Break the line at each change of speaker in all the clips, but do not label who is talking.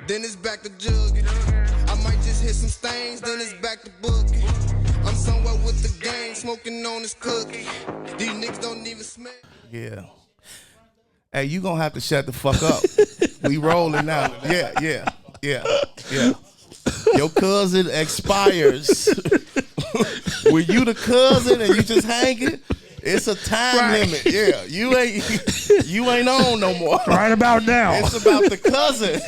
then it's back to jugging. I might just hit some stains, then it's back to booking. I'm somewhere with the gang, smoking on this cookie. These niggas don't even smell.
Yeah. Hey, you gonna have to shut the fuck up. We rolling now. Yeah. Your cousin expires. When you the cousin and you just hanging, it's a time limit. Yeah, you ain't on no more.
Right about now.
It's about the cousin.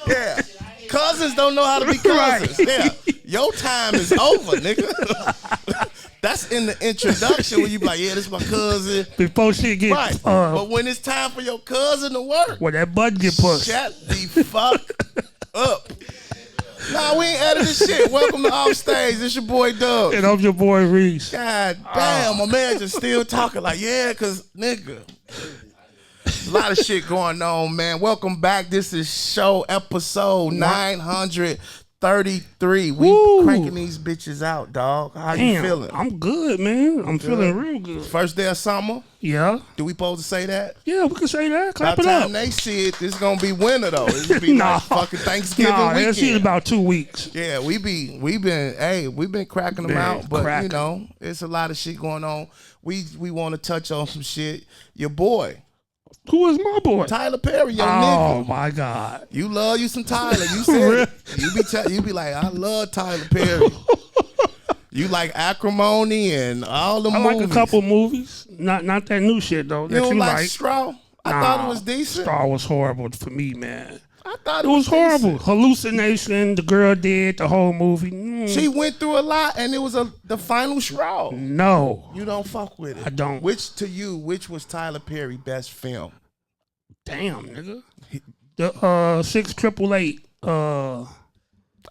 Yeah. Cousins don't know how to be cousins. Right. Yeah. Your time is over, nigga. That's in the introduction when you be like, yeah, this is my cousin.
Before she gets...
Right. But when it's time for your cousin to work...
When that button get pushed.
Shut the fuck up. Nah, we ain't editing shit. Welcome to Offstage. It's your boy Doug.
And I'm your boy Reese.
God damn, my man just still talking like, yeah, because, nigga... A lot of shit going on, man. Welcome back. This is show episode 933. We cranking these bitches out, dog. How you feeling?
I'm good, man. I'm feeling real good.
First day of summer?
Yeah.
Do we supposed to say that?
Yeah, we can say that. Clap it up.
By the time they see it, this is gonna be winter though. It's gonna be like fucking Thanksgiving weekend.
They'll see it about 2 weeks.
Yeah, we've been cracking them out, but you know, it's a lot of shit going on. We want to touch on some shit. Your boy.
Who is my boy?
Tyler Perry, your nigga.
Oh my God.
You love you some Tyler. You said you be like, I love Tyler Perry. You like Acrimony and all the movies.
I like a couple movies. Not that new shit though.
You don't like Straw? I thought it was decent.
Straw was horrible for me, man.
I thought it
was horrible.
Decent.
Hallucination, the girl did the whole movie.
She went through a lot, and it was the final straw.
No,
you don't fuck with it.
I don't.
Which was Tyler Perry's best film?
Damn, nigga. The 6888.
I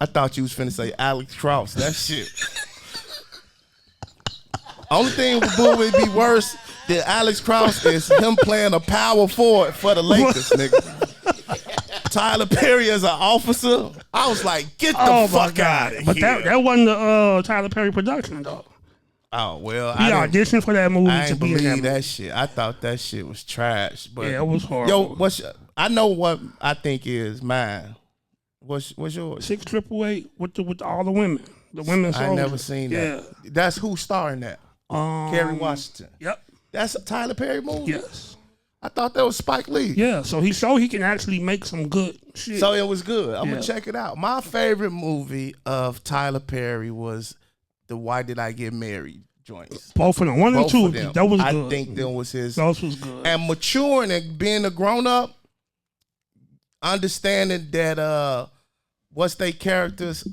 thought you was finna say Alex Cross. That shit. Only thing would be worse than Alex Cross is him playing a power forward for the Lakers, nigga. Tyler Perry as an officer, I was like, get the fuck out of here.
But that wasn't the Tyler Perry production, though.
Oh, well.
He auditioned for that movie
I
to be in
that shit. I thought that shit was trash. But
yeah, it was horrible.
Yo, I know what I think is mine. What's yours?
6888 with all the women. The women soldiers.
I never seen that. Yeah. That's who starring that? Kerry Washington.
Yep.
That's a Tyler Perry movie?
Yes.
I thought that was Spike Lee.
Yeah, so he can actually make some good shit.
So it was good. I'm going to check it out. My favorite movie of Tyler Perry was the Why Did I Get Married joints.
Both of them. One and two. That was good.
I think that was his.
Those was good.
And maturing and being a grown-up, understanding that, what's they characters?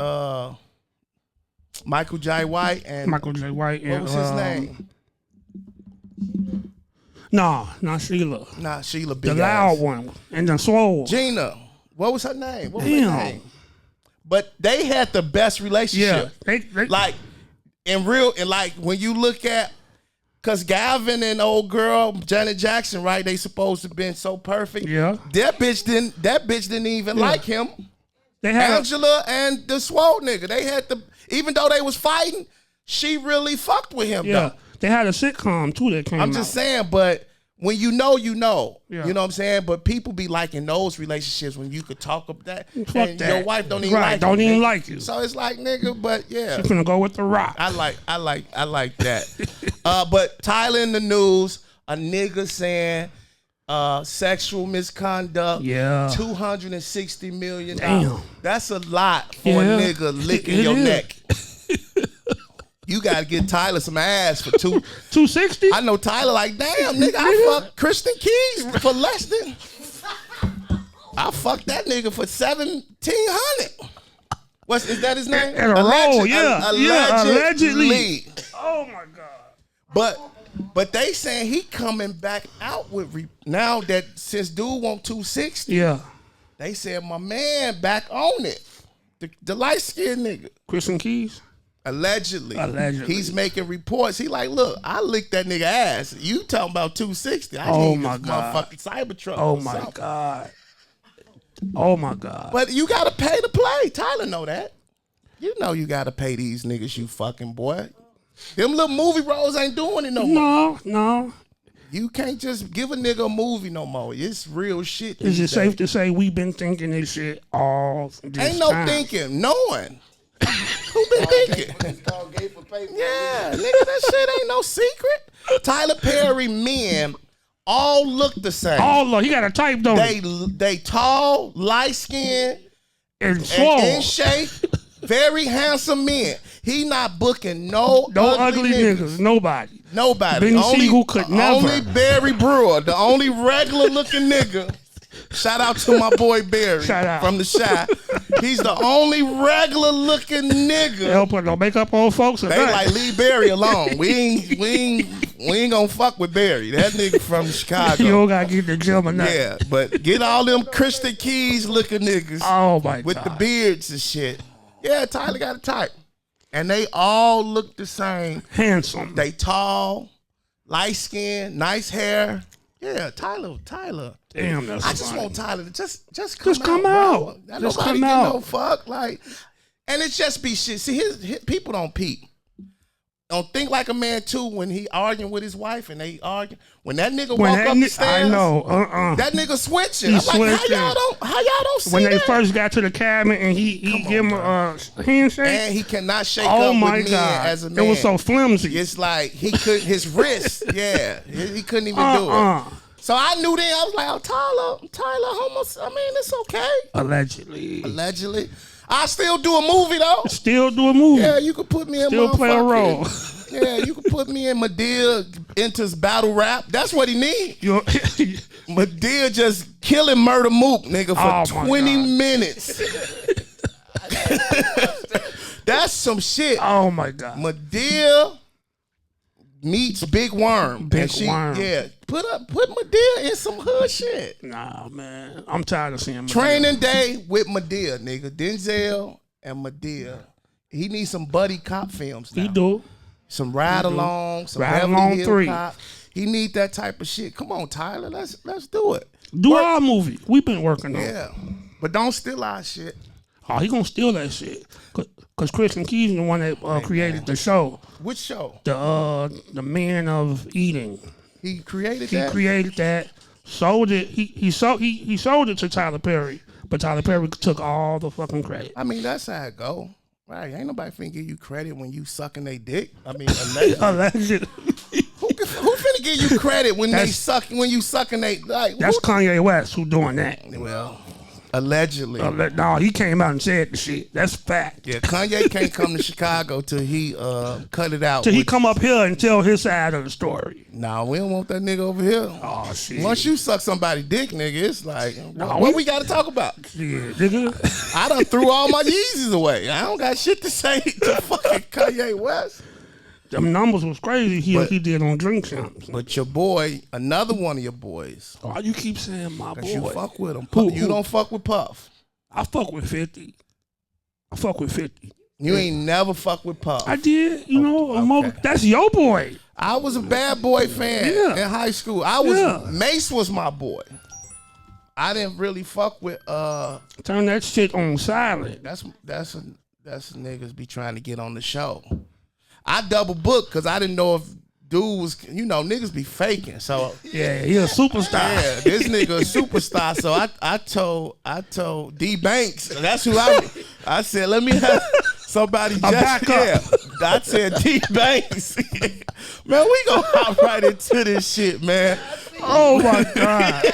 Michael J. White.
What
was his name?
Nah, not Sheila.
Nah, Sheila big
the
ass.
loud one. And then swole.
Gina. What was her name? What was her name? But they had the best relationship.
Yeah. They,
like, like when you look at, because Gavin and old girl, Janet Jackson, right? They supposed to have been so perfect.
Yeah.
That bitch didn't even like him.
They had
Angela and the swole nigga. They had even though they was fighting, she really fucked with him, though.
They had a sitcom, too, that came out.
I'm just saying, but when you know, you know.
Yeah.
You know what I'm saying? But people be liking those relationships when you could talk about that.
Fuck
and
that.
Your wife don't even like you.
Don't even like you.
So it's like, nigga, but yeah.
She's gonna go with the Rock.
I like that. But Tyler in the news, a nigga saying sexual misconduct.
Yeah.
$260 million.
Damn.
That's a lot for a nigga licking your neck. You gotta get Tyler some ass for
$260.
I know Tyler like, damn, nigga, I fucked Kristen Keys for less than. I fucked that nigga for $1,700. Is that his name?
And a roll, yeah.
Allegedly.
Oh my God.
But they saying he coming back out with now that since dude want 260.
Yeah.
They said my man back on it. The light skinned nigga.
Kristen Keys.
Allegedly. He's making reports. He like, look, I licked that nigga ass. You talking about 260. I need
my
this
God.
motherfucking Cybertruck.
Oh my God. Oh my God.
But you gotta pay to play. Tyler know that. You know you gotta pay these niggas, you fucking boy. Them little movie roles ain't doing it no more.
No.
You can't just give a nigga a movie no more. It's real shit.
Is it safe to say we've been thinking this shit all this
Ain't no
time?
thinking, knowing. Who been thinking?
It's called gay for paper.
Yeah, nigga, that shit ain't no secret. Tyler Perry men all look the same.
Oh, look, he got a type, though.
They tall, light skinned,
And swole.
and in shape, very handsome men. He not booking no
ugly niggas. Nobody. Ben Siegel could never.
Only Barry Brewer, the only regular looking nigga. Shout out to my boy Barry
Shout out.
from the Shy. He's the only regular looking nigga.
They don't put no makeup on folks.
They like, leave Barry alone. We ain't gonna fuck with Barry. That nigga from Chicago.
You don't gotta get the gym or nothing.
Yeah, but get all them Christian Keys looking niggas.
Oh my
with
God.
the beards and shit. Yeah, Tyler got a type. And they all look the same.
Handsome.
They tall, light skin, nice hair. Yeah, Tyler.
Damn, that's
I just
funny.
want Tyler to just
come
out.
out.
Bro.
Just
Nobody
come
get
out.
no fuck. Like, and it just be shit. See, his people don't peep. Don't think like a man too when he arguing with his wife and they argue. When that nigga walk up the stairs,
I know.
that nigga switching.
He
I'm like,
switching.
how y'all don't see
When they
that?
first got to the cabin and he give him a handshake.
And he cannot shake
Oh
up
my
with men
God.
as a man.
It was so flimsy.
It's like he could his wrist, yeah, he couldn't even do it. So I knew then. I was like, oh, Tyler, I mean, it's okay.
Allegedly.
I still do a movie though.
Still do a movie.
Yeah, you could put me in.
Still play a role.
Yeah, you could put me in. Madea enters battle rap. That's what he need. Madea just killing Murder Mook, nigga, for 20 minutes. That's some shit.
Oh my God.
Madea meets Big Worm.
Big Worm.
Yeah, put Madea in some hood shit.
Nah, man. I'm tired of seeing Madea.
Training Day with Madea, nigga. Denzel and Madea. He needs some buddy cop films now.
He do.
Some ride along, some
Ride
Beverly
Along
Hill
3.
Cop. He need that type of shit. Come on, Tyler. Let's do it.
Do our movie. We've been working on it.
Yeah. But don't steal our shit.
Oh, he gonna steal that shit. Cause Christian Keys is the one that created the show.
Which show?
The Man of Eating.
He created
He
that?
created that. Sold it. He sold it to Tyler Perry. But Tyler Perry took all the fucking credit.
I mean, that's how it go. Right. Ain't nobody finna give you credit when you sucking they dick. I mean, allegedly.
Allegedly.
Who finna give you credit when you sucking they like?
That's Kanye West who doing that.
Well, allegedly.
No, he came out and said the shit. That's fact.
Yeah, Kanye can't come to Chicago till he cut it out.
Till he come up here and tell his side of the story.
Nah, we don't want that nigga over here.
Oh shit.
Once you suck somebody's dick, nigga, it's like,
Nah,
what we got to talk about?
Yeah, nigga.
I done threw all my Yeezys away. I don't got shit to say to fucking Kanye West.
Them numbers was crazy he did on Drink Champs.
But your boy, another one of your boys.
Why you keep saying my boy?
Cause you fuck with him.
Who?
You don't fuck with Puff.
I fuck with 50.
You ain't never fuck with Puff.
I did,
Okay.
that's your boy.
I was a Bad Boy fan in high school. Mace was my boy. I didn't really fuck with
Turn that shit on silent.
that's niggas be trying to get on the show. I double booked because I didn't know if dude was, niggas be faking. So
Yeah, he a superstar.
yeah, this nigga a superstar. So I told D Banks. That's who I said, let me have somebody
back
just I said D Banks. Man, we gonna hop right into this shit, man.
Oh my God.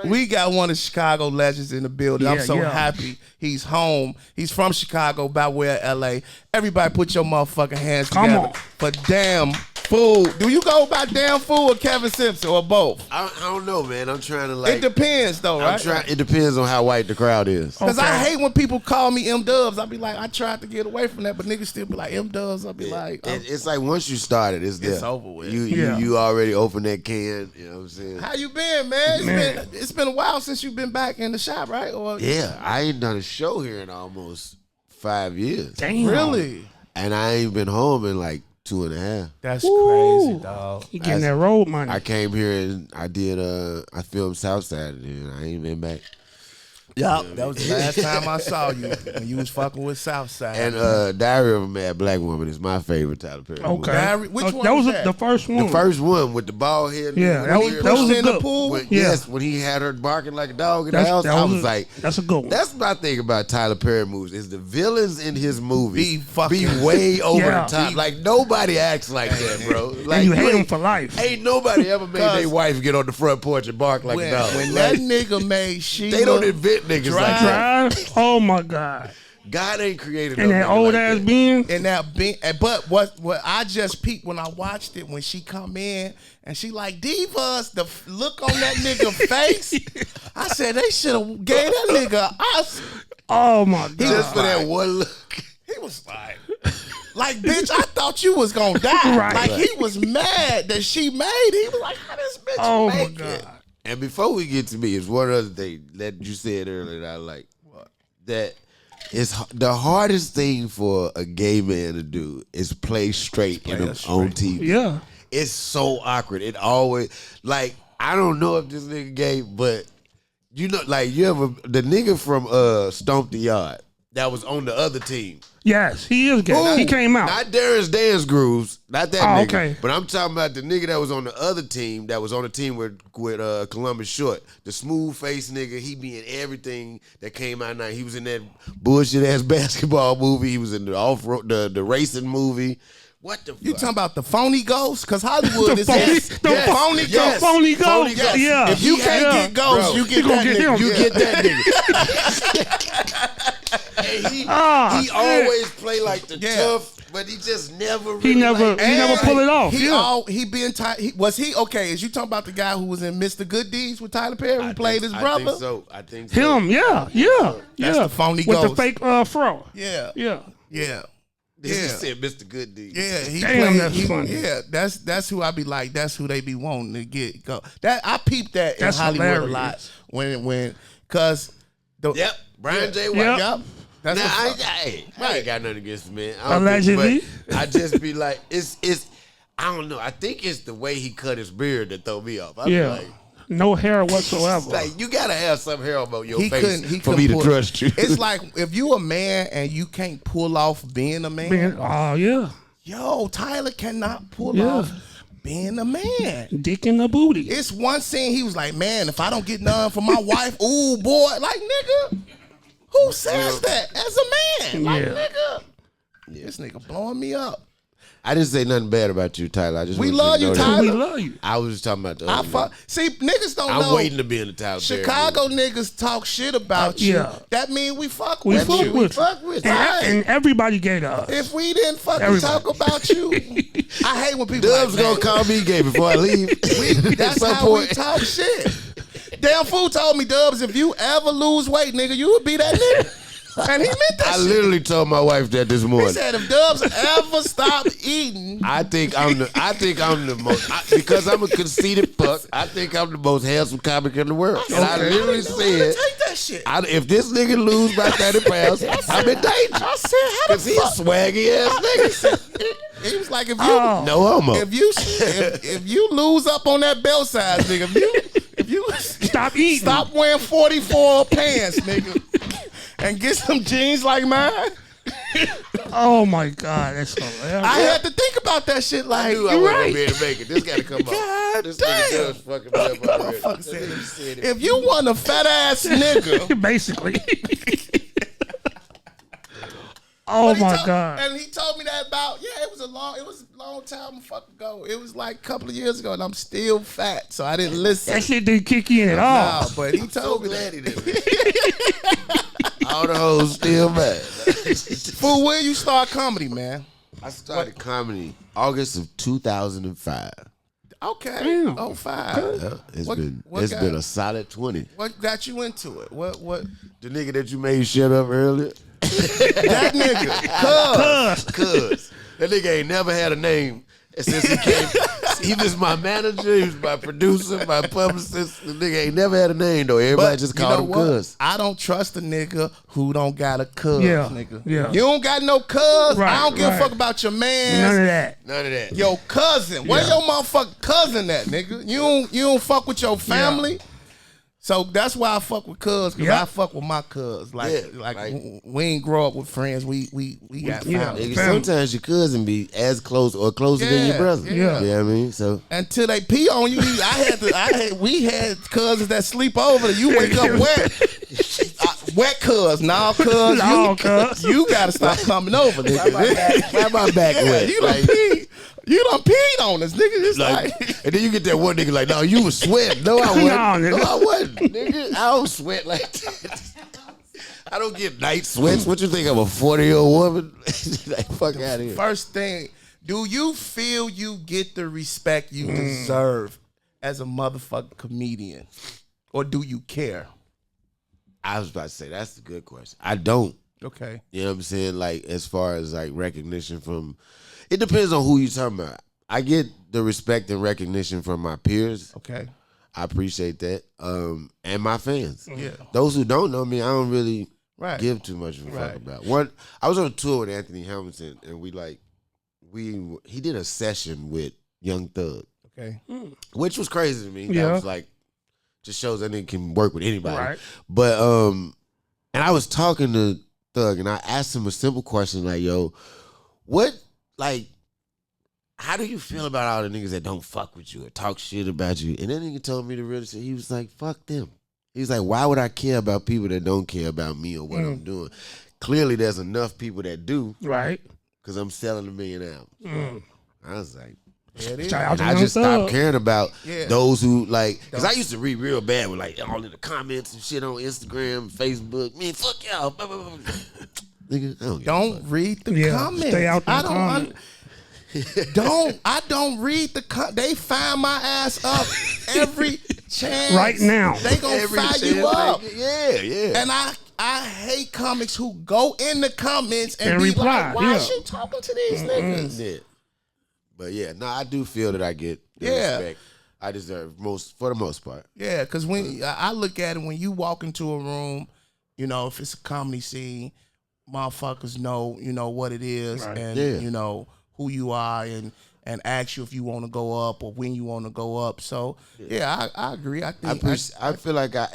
We got one of Chicago legends in the building. I'm so
Yeah.
happy he's home. He's from Chicago, by way of LA. Everybody put your motherfucking hands
Come
together
on.
for Damn Fool. Do you go by Damn Fool or Kevin Simpson or both?
I don't know, man. I'm trying to
It depends though, right?
It depends on how white the crowd is.
Because I
Okay.
hate when people call me M-Dubs. I be like, I tried to get away from that, but niggas still be like, M-Dubs. I be like,
It's like once you started, it's there.
It's over with.
You already opened that can. You know what I'm saying?
how you been, man? It's been a while since you've been back in the shop, right? Or
Yeah, I ain't done a show here in almost 5 years,
Damn.
really?
and I ain't been home in like 2.5.
That's crazy, dog.
He getting that road money.
I came here and I filmed Southside, and I ain't been back.
Yup, that was the last time I saw you when you was fucking with Southside.
And Diary of a Mad Black Woman is my favorite Tyler Perry movie.
Okay.
Which one
that was
that?
the first one.
The first one with the bald head.
Yeah, that was
pushed
a
in the
good
pool.
When,
Yeah.
Yes, when he had her barking like a dog in the house, I was like,
that's a good one.
that's my thing about Tyler Perry movies is the villains in his movies
Be
way over
Yeah.
the top. Like nobody acts like that, bro. Like
and you hate him for life.
Ain't nobody ever made their wife get on the front porch and bark like a dog.
When
Like,
that nigga made Sheila,
they don't invent niggas like that.
Drive. Oh my God.
God ain't created
And
no
that
nigga
old
like
ass
that.
being.
and that being, but what I just peeped when I watched it when she come in and she like Divas, the look on that nigga face, I said they should have gave that nigga us.
Oh my God.
Just for that one look.
He was like, bitch, I thought you was gonna die.
Right.
Like he was mad that she made it. He was like, how this bitch
Oh my
make
God.
it?
And before we get to me, it's one other thing that you said earlier that I like. That it's the hardest thing for a gay man to do is play straight on TV.
Yeah.
It's so awkward. It always like I don't know if this nigga gay, but you know, like you ever the nigga from Stomp the Yard that was on the other team.
Yes, he is gay. He came out.
Not Darren's Dance Grooves, not that nigga.
Okay.
But I'm talking about the nigga that was on the other team, that was on the team with Columbus Short. The smooth face nigga, he be in everything that came out now. He was in that bullshit ass basketball movie. He was in the off-road, the racing movie. What the
You
fuck?
talking about the phony ghost? Because Hollywood is
phony-
yes,
the
yes,
phony
yes.
ghost. Phony
Phony
ghost.
ghost.
Yeah.
If you can't
Yeah.
get ghosts,
Bro,
you get
you gonna
that
get
nigga.
him.
You
Yeah.
get that nigga. And he
shit.
always play like the
Yeah.
tough, but he just never really
He never
like,
he never pull it off.
He
Yeah.
he been was he okay? Is you talking about the guy who was in Mr. Good Deeds with Tyler Perry, who played his brother?
I think so.
Him. Yeah. Yeah.
That's
yeah.
the phony
with
ghost.
the fake fro.
Yeah,
Yeah.
yeah,
This
yeah.
is said Mr. Good Deed.
yeah. He
Damn,
played,
that's funny.
Yeah, that's who I be like. That's who they be wanting to get go. That I peeped that
That's
in Hollywood
hilarious.
a lot when cause the
Yep. Brian J. White.
Yep.
Yep. That's
Now,
the
I ain't got nothing against the man. I don't
Allegedly.
think- but I just be like, it's. I don't know. I think it's the way he cut his beard that throw me off. I be
Yeah.
like,
No hair whatsoever.
like you gotta have some hair on your
he
face
couldn't
for me to
pull-
trust you.
It's like if you a man and you can't pull off being a man.
Oh yeah.
Yo, Tyler cannot pull
Yeah.
off being a man.
Dick in the booty.
It's one scene he was like, man, if I don't get none for my wife, ooh boy, like nigga, who says that as a man? Like
Yeah.
nigga, this nigga blowing me up.
I didn't say nothing bad about you, Tyler. I just
We
want
love
to
you,
know that.
Tyler.
We love you.
I was just talking about the
I
other
fuck.
nigga.
See, niggas don't
I'm
know.
waiting to be in the Tyler Perry
Chicago
movie.
niggas talk shit about you.
Yeah.
That mean we fuck
We
with
fuck
you.
with
fuck with you.
And everybody gay to us.
If we didn't fucking
Everybody.
talk about you, I hate when people
Dubs
like,
gonna
man,
call me gay before I leave.
that's
At some
how we
point.
talk shit. Damn Fool told me, Dubs, if you ever lose weight, nigga, you would be that nigga. And he meant that
I
shit.
literally told my wife that this
He
morning.
said if Dubs ever stop eating,
I think I'm the most because I'm a conceited fuck. I think I'm the most handsome comic in the world. And I literally said,
take that shit.
if this nigga lose by 30 pounds, I'm in danger.
I said, how
Cause
the
he a
fuck?
swaggy ass nigga.
He was like, if you
Oh.
No homo.
if you lose up on that belt size, nigga, if you
Stop eating.
stop wearing 44 pants, nigga, and get some jeans like mine.
Oh my God, that's hilarious.
I had to think about that shit. Like,
I knew I
you're
wasn't
right.
gonna be able to make it. This gotta come
God
out. This
damn.
nigga does fucking me up already.
Motherfucker said
That
it.
nigga said it.
If you want a fat ass nigga,
Basically. Oh
But
my
told-
God.
And he told me that about it was a long time fucking ago. It was like a couple of years ago, and I'm still fat, so I didn't listen.
That shit didn't kick in at all.
Nah, but he
So
told me
glad
that.
he did. All the hoes still mad.
Fool, when you start comedy, man?
I started comedy August of 2005.
Okay.
Damn.
Oh, 5.
Yeah, it's
What-
been
what
it's
got-
been a solid 20.
What got you into it? What?
The nigga that you made shut up earlier,
That nigga.
cuz that nigga ain't never had a name since he came. He was my manager, he was my producer, my publicist. The nigga ain't never had a name though. Everybody just
you
called
know
him
what?
cuz.
I don't trust a nigga who don't got a cuz,
Yeah,
nigga.
yeah.
You don't got no cuz.
Right,
I don't give a
right.
fuck about your man.
None of that.
None of that.
Your cousin. Where
Yeah.
your motherfucking cousin at, nigga? You don't fuck with your family. So that's why I fuck with cuz, because I fuck with my cuz. Like we ain't grow up with friends. We got family.
Sometimes your cousin be as close or closer than your brother.
Yeah.
You know what I mean? So
until they pee on you, we had cousins that sleep over. You wake up wet. Wet cuz. Nah, cuz. You gotta stop coming over, nigga.
Why my back wet?
You done peed on us, nigga. It's like
and then you get that one nigga like, no, you was sweating. No, I wasn't. No, I wasn't, nigga. I don't sweat like that. I don't get night sweats. What you think? I'm a 40-year-old woman? Like, fuck out of here.
First thing, do you feel you get the respect you deserve as a motherfucking comedian? Or do you care?
I was about to say, that's a good question. I don't.
Okay.
You know what I'm saying? Like, as far as like recognition from, it depends on who you talking about. I get the respect and recognition from my peers.
Okay.
I appreciate that. And my fans.
Yeah.
Those who don't know me, I don't really give too much of a fuck about. I was on a tour with Anthony Hamilton, and he did a session with Young Thug.
Okay.
Which was crazy to me.
Yeah.
That was like, just shows that nigga can work with anybody.
Right.
But and I was talking to Thug, and I asked him a simple question like, yo, how do you feel about all the niggas that don't fuck with you or talk shit about you? And then nigga told me the real shit. He was like, fuck them. He was like, why would I care about people that don't care about me or what I'm doing? Clearly there's enough people that do.
Right.
Because I'm selling 1 million albums. I was like,
and
I just stopped caring about those who like, because I used to read real bad with like all in the comments and shit on Instagram, Facebook. Man, fuck y'all. Nigga,
don't read the comments.
Stay out the comments.
I don't read the they find my ass up every chance.
Right now.
They gonna fire you up.
Yeah.
And I hate comics who go in the comments and be
reply.
like, why is she talking to these niggas?
Yeah. But yeah, no, I do feel that I get the respect I deserve for the most part.
Yeah, because when I look at it, when you walk into a room, you know, if it's a comedy scene, motherfuckers know, you know, what it is and you know who you are and ask you if you want to go up or when you want to go up. So I agree. I
feel like I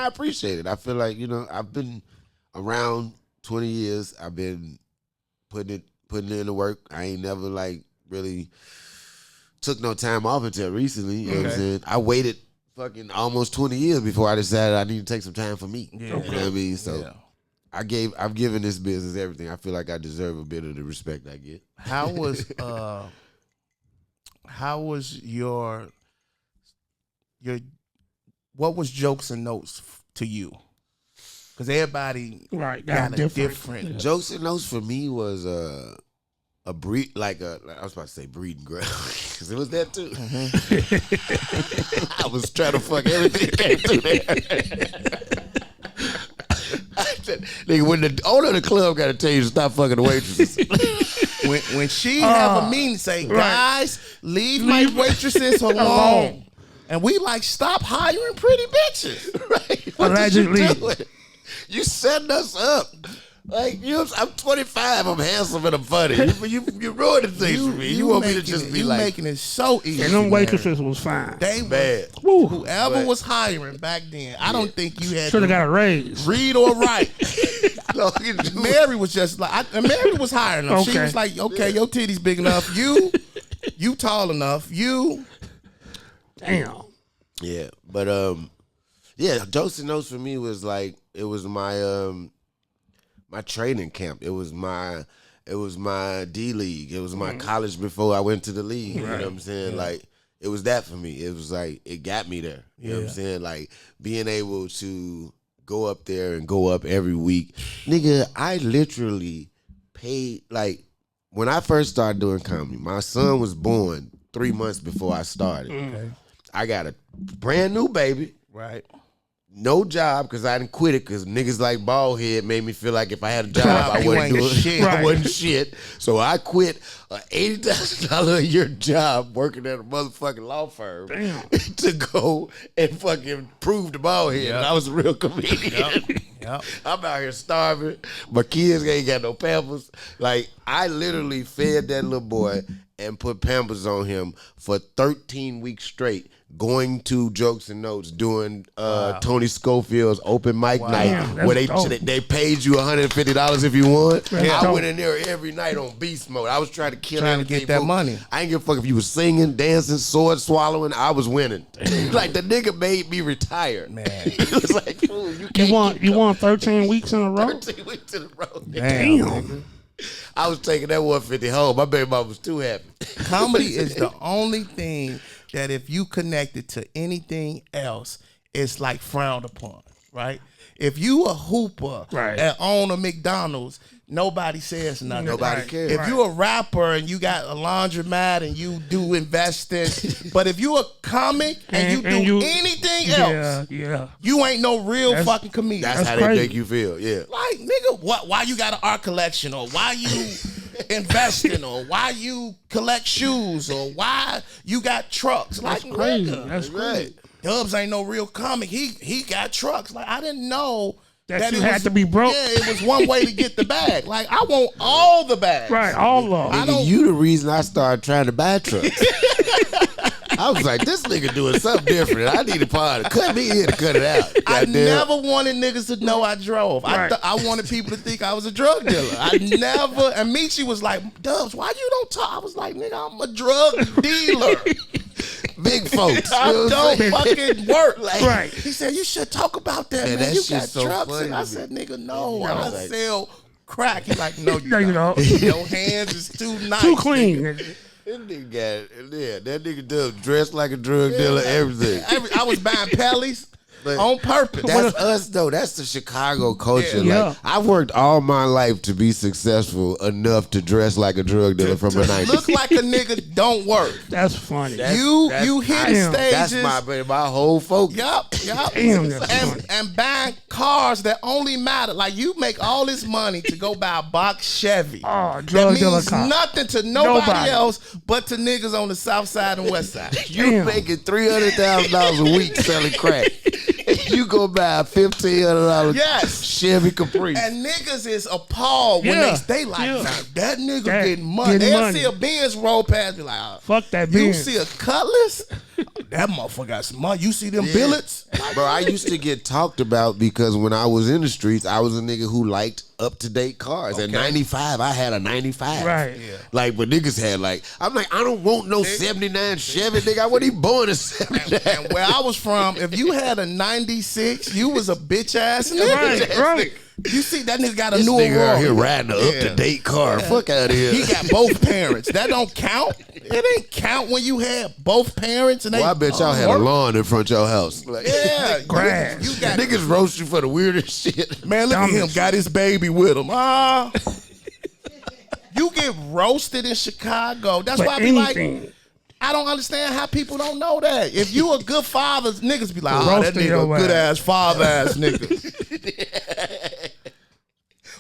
appreciate it. I feel like, you know, I've been around 20 years. I've been putting in the work. I ain't never like really took no time off until recently. You know what I'm saying? I waited fucking almost 20 years before I decided I need to take some time for me. You know what I mean? So I've given this business everything. I feel like I deserve a bit of the respect I get.
How was your what was jokes and notes to you? Because everybody got a different.
Yeah. Jokes and notes for me was a breed, like I was about to say breeding ground, because it was that too. I was trying to fuck everything came through there. Nigga, when the owner of the club got to tell you to stop fucking the waitresses.
when she have a meeting, say, guys, leave my waitresses alone. And we like, stop hiring pretty bitches. Right? What
Allegedly.
did you do?
You setting us up. Like, I'm 25, I'm handsome and I'm funny. You ruining things for me. You want me to just be like.
You making it so easy.
And them waitresses was fine.
They
bad.
Whoever was hiring back then, I don't think you had
should have got a raise.
Read or write. Mary was just like, Mary was hiring them. Okay. She was like, okay, your titty's big enough. You tall enough.
Damn.
Yeah, but jokes and notes for me was like, it was my my training camp. It was my D League. It was my college before I went to the league. You know what I'm saying? Yeah. Like, it was that for me. It was like, it got me there. You know what I'm saying? Like, being able to go up there and go up every week. Nigga, I literally paid, like, when I first started doing comedy, my son was born 3 months before I started. Okay. I got a brand new baby.
Right.
No job, because I didn't quit it, because niggas like bald head made me feel like if I had a job, I wasn't doing shit. I wasn't shit. So I quit a $80,000 a year job working at a motherfucking law firm to go and fucking prove the bald head. Yep. I was a real comedian. Yep. I'm out here starving. My kids ain't got no Pampers. Like, I literally fed that little boy and put Pampers on him for 13 weeks straight going to Jokes and Notes, doing Tony Schofield's open mic night
Damn,
where
that's
they paid you $150 if you won. I
dope.
went in there every night on beast mode. I was trying to kill
Trying to
everything,
get that
fool.
money.
I ain't give a fuck if you was singing, dancing, sword swallowing. I was winning. Like the nigga made me retire.
Man.
It was like, fool, you can't
You won 13 weeks in a row?
13 weeks in a row.
Damn.
Damn.
I was taking that 150 home. My baby mama was too happy.
Comedy is the only thing that if you connect it to anything else, it's like frowned upon, right? If you a hooper
Right.
and own a McDonald's, nobody says nothing.
Nobody
Right.
cares.
If you a rapper and you got a laundromat and you do investing, but if you a comic and you do anything else,
Yeah.
you ain't no real fucking comedian.
That's how
crazy.
they make you feel. Yeah.
Like, nigga, why you got an art collection, or why you investing, or why you collect shoes, or why you got trucks? Like,
That's crazy.
nigga,
That's crazy.
Dubs ain't no real comic. He got trucks. Like, I didn't know
That you
it
had
was,
to be broke.
Yeah, it was one way to get the bag. Like, I want all the bags.
Right, all of them.
Nigga, you the reason I started trying to buy trucks. I was like, this nigga doing something different. I need a part. Cut me in to cut it out.
I
Goddamn.
never wanted niggas to know I drove.
Right.
I wanted people to think I was a drug dealer. I never. And Michi was like, Dubs, why you don't talk? I was like, nigga, I'm a drug dealer.
Big folks.
I
You know what
don't
I'm saying?
fucking work. Like,
Right.
He said, you should talk about that,
Man,
man.
that
You
shit's
got
so
trucks.
funny
And
to
I
me.
said, nigga, no.
I
I
was like-
sell crack. He's like, no, you
No, you
don't.
don't.
Your hands is too nice.
Too clean.
nigga.
That nigga got, yeah, that nigga does dressed like a drug dealer, everything.
I was buying Pellies
But
on purpose.
That's us though. That's the Chicago culture.
Yeah.
Like I've worked all my life to be successful enough to dress like a drug dealer from the '90s.
Look like a nigga don't work.
That's funny.
You hit
Damn.
stages.
That's my whole focus.
Yup.
Damn, that's funny.
And buying cars that only matter. Like, you make all this money to go buy a box Chevy.
Oh,
that
drug dealer
means
car.
nothing to nobody
Nobody.
else but to niggas on the south side and west side.
You
Damn.
making $300,000 a week selling crack. You go buy a $1,500
Yes.
Chevy Caprice.
And niggas is appalled when
Yeah.
they like,
Yeah.
"Nah, that nigga
That
getting money.
getting
They'll
money.
see a Benz roll past, be like, oh,
Fuck that
you
Benz.
see a Cutlass? That motherfucker got some money. You see them billets?
Bro, I used to get talked about because when I was in the streets, I was a nigga who liked up-to-date cars. At 95, I had a 95.
Right. Yeah.
Like, but niggas had like, I'm like, I don't want no 79 Chevy, nigga. I wasn't even born in 79.
And where I was from, if you had a 96, you was a bitch ass nigga.
Right, right.
You see, that nigga got a
This
new
nigga out here
Aurora.
riding an up-to-date car. Fuck out of here.
He got both parents. That don't count. It ain't count when you had both parents. And they
Well, I bet y'all had a
work.
lawn in front of your house. Like,
Yeah,
Grass.
You got
niggas roast you for the weirdest shit.
man. Look at him.
Dumbest.
Got his baby with him. You get roasted in Chicago. That's
But
why I be like,
anything.
I don't understand how people don't know that. If you a good father, niggas be like, oh, that
Roasting
nigga
your
a good
ass.
ass father ass nigga.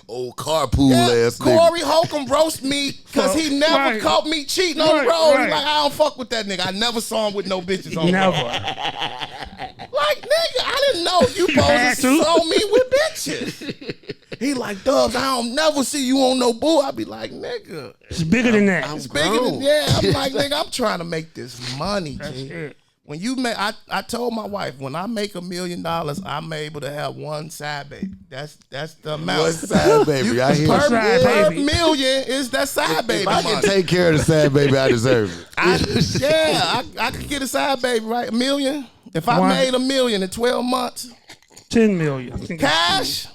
Old carpool ass nigga.
Corey Holcomb roast me because he never
Right.
caught me cheating on the
Right,
road.
right.
He's like, I don't fuck with that nigga. I never saw him with no bitches on the road.
Never.
Like, nigga, I didn't know you
had
supposed
to.
to saw me with bitches. He like, Dubs, I don't never see you on no bull. I be like, nigga,
It's bigger than that.
it's bigger than, yeah. I'm like, nigga, I'm trying to make this money,
That's
G.
it.
When you make, I told my wife, when I make $1 million, I'm able to have one side baby. That's the amount.
One side baby. I hear
Per,
you.
Side
per
baby.
million is that side baby
If I can
money.
take care of the side baby, I deserve it.
I could get a side baby, right? $1 million. If I
One.
made $1 million in 12 months,
10 million. I think
cash.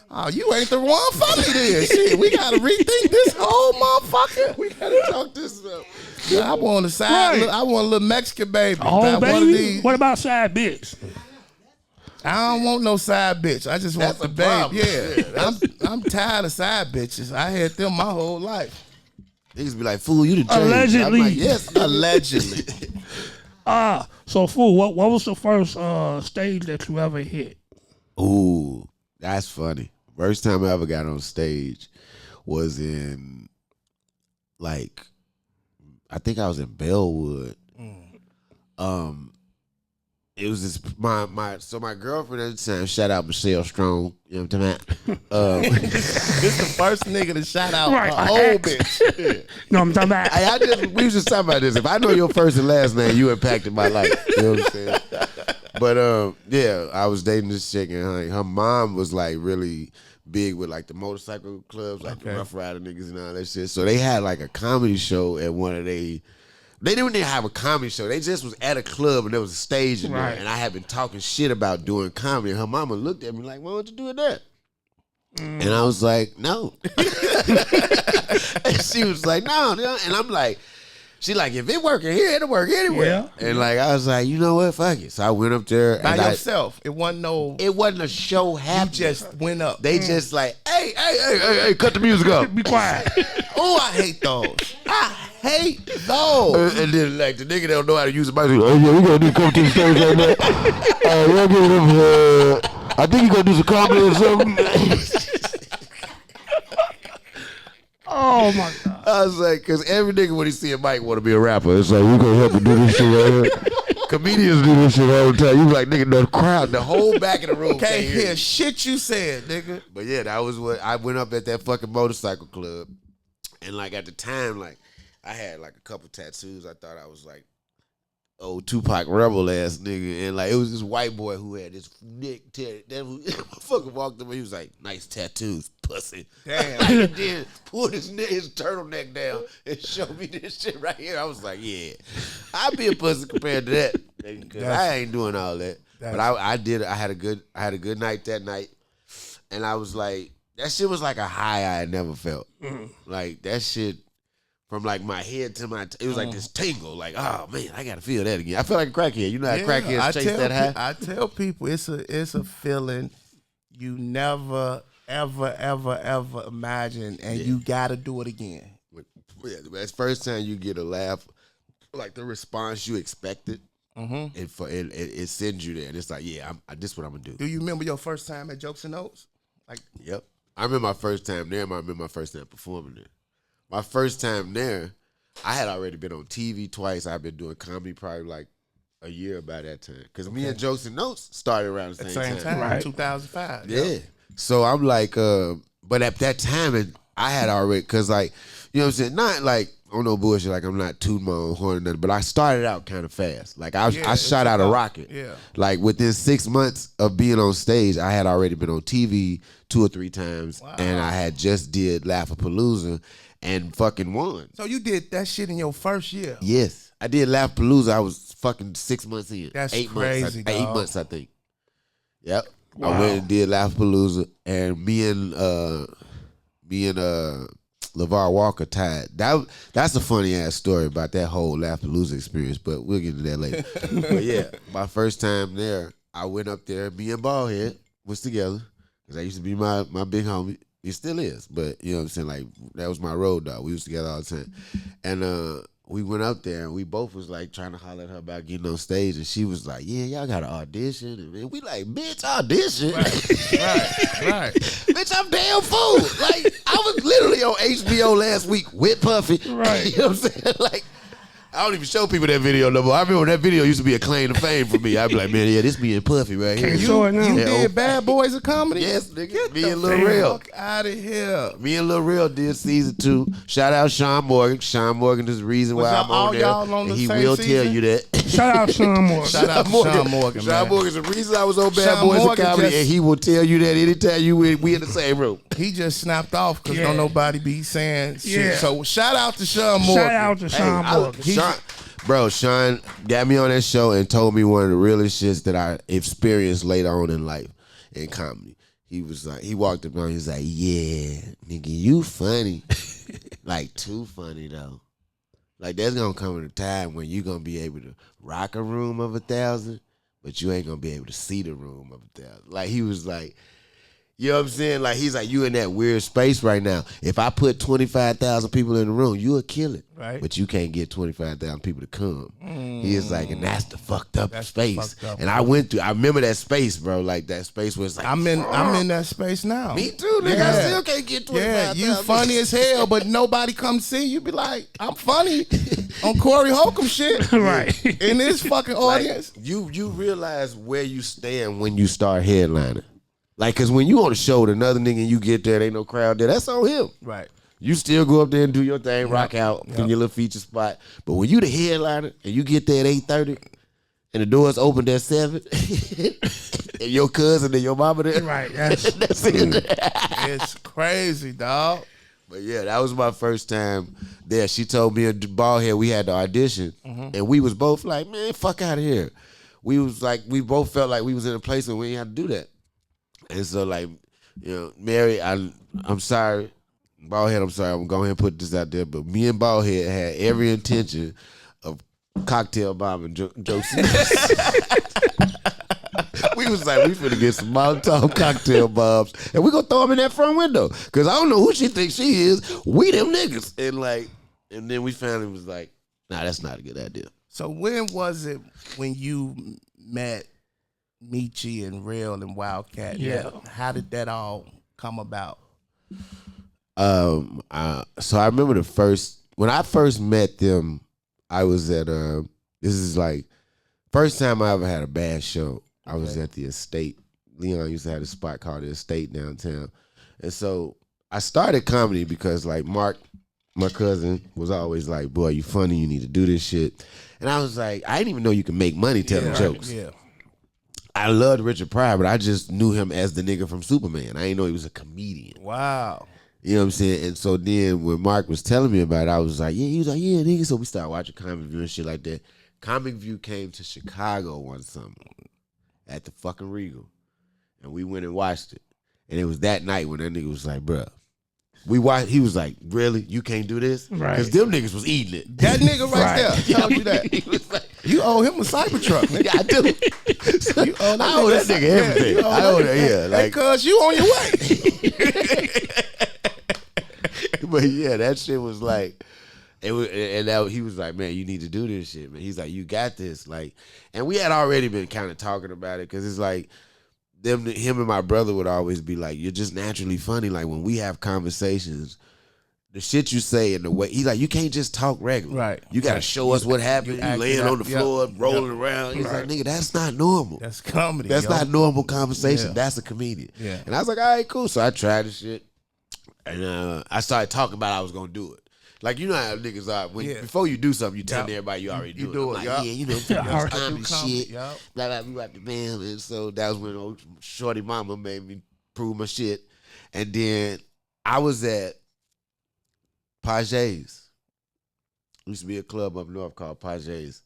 Oh, you ain't the one for me then. Shit, we gotta rethink this whole motherfucker. We gotta talk this up. I want a side.
Right.
I want a little Mexican baby.
Oh,
Not one of
baby.
these.
What about side bitch?
I don't want no side bitch. I just want
That's
the
a problem.
baby. Yeah, I'm tired of side bitches. I had them my whole life.
Niggas be like, fool, you the change.
Allegedly.
I'm like, yes,
Allegedly.
So fool, what was the first stage that you ever hit?
Ooh, that's funny. First time I ever got on stage was in, like, I think I was in Bellwood. it was this my girlfriend at the time, shout out Michelle Strong, you know what I'm talking about?
This the first nigga to shout out
Right,
a
my
whole
ex.
bitch. Yeah.
No, I'm talking about.
We was just talking about this. If I know your first and last name, you impacted my life. You know what I'm saying? But yeah, I was dating this chick, and her mom was like really big with like the motorcycle clubs, like the Rough Rider niggas and all that shit. So they had like a comedy show at one of they didn't even have a comedy show. They just was at a club and there was a stage in there. And I had been talking shit about doing comedy. And her mama looked at me like, why don't you do that? And I was like, no. And she was like, no. And I'm like, she like, if it working here, it'll work anywhere. Yeah. And like, I was like, you know what? Fuck it. So I went up there.
By yourself. It wasn't
a show happening.
You just went up.
They just like, hey, cut the music up.
Be quiet.
Oh, I hate those. I hate those.
And then like the nigga that don't know how to use a mic. Oh yeah, we gonna do come to the stage right now. Y'all give him. I think you gonna do some comedy or something.
Oh my God.
I was like, cause every nigga when he see a mic want to be a rapper. It's like we gonna help him do this shit right here. Comedians do this shit all the time. You like, nigga, the crowd, the whole back of the room
can't hear shit you said, nigga.
But yeah, that was what I went up at that fucking motorcycle club, and like at the time, like I had like a couple tattoos. I thought I was like old Tupac rebel ass nigga, and like it was this white boy who had this neck tear. That motherfucker walked up and he was like, "Nice tattoos, pussy."
Damn.
And then pulled his turtleneck down and showed me this shit right here. I was like, "Yeah, I'd be a pussy compared to that." Cause I ain't doing all that. But I did. I had a good night that night, and I was like, that shit was like a high I had never felt. Like that shit. From like my head to it was like this tingle. Like, oh man, I gotta feel that again. I feel like a crackhead. You know how crackheads chase that high?
I tell people it's a feeling you never, ever imagine, and you gotta do it again.
Yeah, that's the first time you get a laugh, like the response you expected, it sends you there. And it's like, yeah, this is what I'm gonna do.
Do you remember your first time at Jokes and Notes? Like,
yep. I remember my first time there. I remember my first time performing there. My first time there, I had already been on TV twice. I've been doing comedy probably like a year by that time. Because me and Jokes and Notes started around the same time.
Right. 2005.
Yeah. Yep. So I'm like, but at that time, I had already, because like, you know what I'm saying? Not like, on no bullshit, like I'm not tooting my own horn or nothing, but I started out kind of fast. Like I shot out a rocket.
Yeah.
Like within 6 months of being on stage, I had already been on TV 2 or 3 times. Wow. And I had just did Laugh-A-Palooza and fucking won.
So you did that shit in your first year?
Yes. I did Laugh-A-Palooza. I was fucking 6 months in.
That's
8
crazy,
months. 8 months, I think. Yep.
Wow.
I went and did Laugh-A-Palooza, and me and LeVar Walker tied. That's a funny ass story about that whole Laugh-A-Palooza experience, but we'll get into that later. But yeah, my first time there, I went up there. Me and Baldhead was together because that used to be my big homie. He still is, but you know what I'm saying? Like, that was my road dog. We was together all the time. And we went up there, and we both was like trying to holler at her about getting on stage, and she was like, yeah, y'all got to audition. And we like, bitch, audition?
Right.
Bitch, I'm Damn Fool. Like, I was literally on HBO last week with Puffy.
Right.
You know what I'm saying? Like, I don't even show people that video no more. I remember that video used to be a claim to fame for me. I'd be like, man, yeah, this me and Puffy right here.
You did Bad Boys of Comedy?
Yes, nigga. Me and Lil Real.
Fuck out of here.
Me and Lil Real did season 2. Shout out Sean Morgan. Sean Morgan is the reason why I'm on there. And he will tell you that.
Shout out Sean Morgan.
Shout out Sean Morgan, man.
Sean Morgan's the reason I was on Bad Boys of Comedy, and he will tell you that anytime we in the same room.
He just snapped off because don't nobody be saying shit. So shout out to Sean Morgan.
Shout out to Sean Morgan.
Bro, Sean got me on that show and told me one of the realest shits that I experienced later on in life in comedy. He was like, he walked up on, he was like, yeah, nigga, you funny. Like, too funny, though. Like, there's going to come a time when you're going to be able to rock a room of 1,000, but you ain't going to be able to see the room of 1,000. Like, he was like, you know what I'm saying? Like, he's like, you in that weird space right now. If I put 25,000 people in the room, you'll kill it.
Right.
But you can't get 25,000 people to come. He is like, and that's the fucked up space. And I remember that space, bro. Like, that space was like,
I'm in that space now.
Me too, nigga. I still can't get 25,000.
Yeah, you funny as hell, but nobody come see you. Be like, I'm funny. on Corey Holcomb shit.
Right.
In this fucking audience.
You realize where you stand when you start headlining. Like, cause when you on the show with another nigga and you get there, ain't no crowd there, that's on him.
Right.
You still go up there and do your thing, rock out in your little feature spot. But when you the headliner and you get there at 8:30 and the doors opened at 7, and your cousin and your mama there,
Right.
that's it.
It's crazy, dog.
But yeah, that was my first time there. She told me and Baldhead we had to audition, and we was both like, man, fuck out of here. We was like, we both felt like we was in a place where we didn't have to do that. And so like, you know, Mary, I'm sorry. Baldhead, I'm sorry. I'm going to go ahead and put this out there, but me and Baldhead had every intention of cocktail bombing Josie. We was like, we finna get some Molotov cocktail bombs, and we gonna throw them in that front window. Cause I don't know who she thinks she is. We them niggas. And then we finally was like, nah, that's not a good idea.
So when was it when you met Michi and Real and Wildcat?
Yeah.
How did that all come about?
So I remember when I first met them, I was at this is like first time I ever had a bad show. I was at the Estate. Leon used to have a spot called the Estate downtown. And so I started comedy because like Mark, my cousin, was always like, boy, you funny, you need to do this shit. And I was like, I didn't even know you could make money telling jokes.
Yeah.
I loved Richard Pryor, but I just knew him as the nigga from Superman. I didn't know he was a comedian.
Wow.
You know what I'm saying? And so then when Mark was telling me about it, I was like, yeah, he was like, yeah, nigga. So we started watching Comic View and shit like that. Comic View came to Chicago one summer at the fucking Regal. And we went and watched it. And it was that night when that nigga was like, bruh, we watched, he was like, really? You can't do this?
Right.
Because them niggas was eating it.
That nigga right there told you that.
He was like,
You owe him a Cybertruck, nigga.
yeah, I do.
You owe
I owe that nigga everything.
Yeah,
I owe that, yeah.
Like, cuz you on your way.
But yeah, that shit was like, it was, and that, he was like, man, you need to do this shit, man. He's like, you got this, like, and we had already been kind of talking about it because it's like, him and my brother would always be like, you're just naturally funny. Like when we have conversations, the shit you say and the way he's like, you can't just talk regular.
Right.
You got to show us what happened. You laying on the floor, rolling around. He's like, nigga, that's not normal.
That's comedy.
That's
yo.
not normal conversation.
Yeah.
That's a comedian.
Yeah.
And I was like, all right, cool. So I tried the shit. And I started talking about I was going to do it. Like, you know how niggas are. Before you do something, you tell everybody you already do it. I'm like, yeah, you know, comedy shit. Blah, blah, blah, blah, blah. And so that was when old Shorty Mama made me prove my shit. And then I was at Paget's. Used to be a club up north called Paget's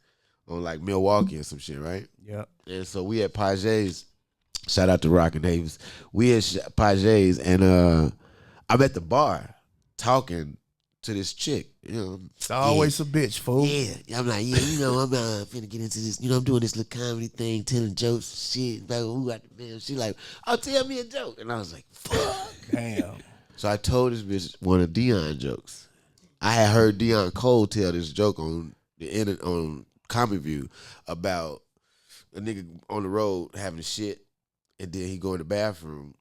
on like Milwaukee or some shit, right?
Yeah.
And so we at Paget's. Shout out to Rockin' Davis. We at Paget's and I'm at the bar talking to this chick, you know.
It's always a bitch, fool.
Yeah. I'm like, yeah, you know, I'm finna get into this, you know, I'm doing this little comedy thing, telling jokes, shit. Like, who got the man? She like, oh, tell me a joke. And I was like, fuck.
Damn.
So I told this bitch one of Deion jokes. I had heard Deion Cole tell this joke on the internet, on Comic View about a nigga on the road having shit, and then he go in the bathroom,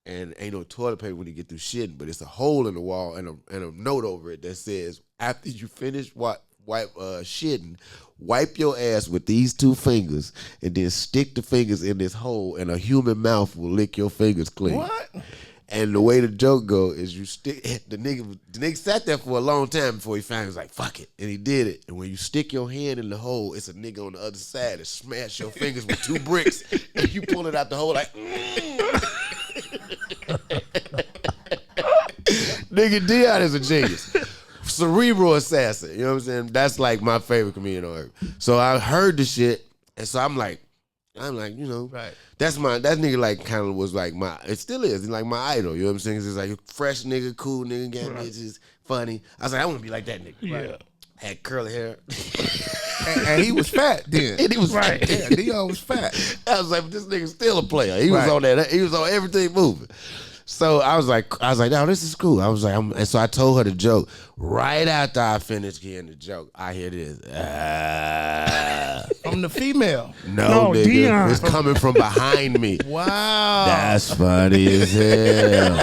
and ain't no toilet paper when you get through shitting, but it's a hole in the wall and a note over it that says, after you finish shitting, wipe your ass with these 2 fingers and then stick the fingers in this hole and a human mouth will lick your fingers clean.
What?
And the way the joke go is you stick, the nigga sat there for a long time before he found it. He was like, fuck it. And he did it. And when you stick your hand in the hole, it's a nigga on the other side that smash your fingers with 2 bricks and you pull it out the hole like, Nigga, Deion is a genius. Cerebral assassin. You know what I'm saying? That's like my favorite comedian on earth. So I heard the shit, and so I'm like, you know,
Right.
that nigga like kind of was like it still is, he's like my idol. You know what I'm saying? It's like a fresh nigga, cool nigga, got bitches, funny. I was like, I want to be like that nigga.
Yeah.
Right. Had curly hair.
And he was fat then.
And he was
Right.
fat.
Yeah, Deion was fat.
I was like, but this nigga's still a player. He was
Right.
on that. He was on everything moving. So I was like, no, this is cool. I was like, and so I told her the joke. Right after I finished hearing the joke, I hear this.
From the female.
No,
Nigga,
Deion.
it's coming from behind me.
Wow.
That's funny as hell.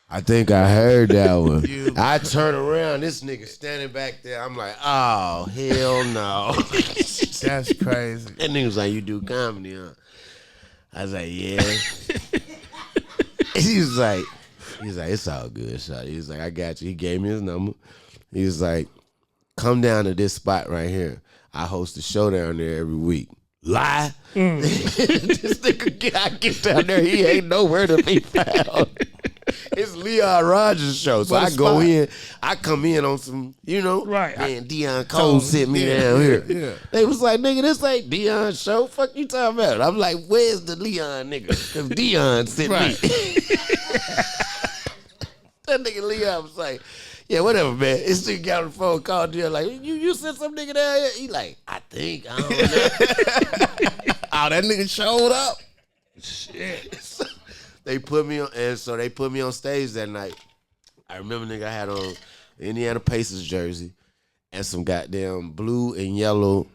I I think I heard that one. I turn around, this nigga standing back there. I'm like, oh, hell no.
That's crazy.
That nigga was like, you do comedy, huh? I was like, yeah. He was like, it's all good, shot. He was like, I got you. He gave me his number. He was like, come down to this spot right here. I host a show down there every week. Lie. This nigga, I get down there, he ain't nowhere to be found. It's Leon Rogers' show, so I go in. I come in on some,
right.
Man, Deion Cole sent me down here.
Yeah.
They was like, nigga, this ain't Deion's show. Fuck you talking about? I'm like, where's the Leon nigga? Because Deion sent me. That nigga Leon was like, yeah, whatever, man. This nigga got on the phone, called Deion, like, you sent some nigga down here? He like, I think, I don't know.
Oh, that nigga showed up.
Shit. They put me on, and so they put me on stage that night. I remember, nigga, I had on Indiana Pacers jersey and some goddamn blue and yellow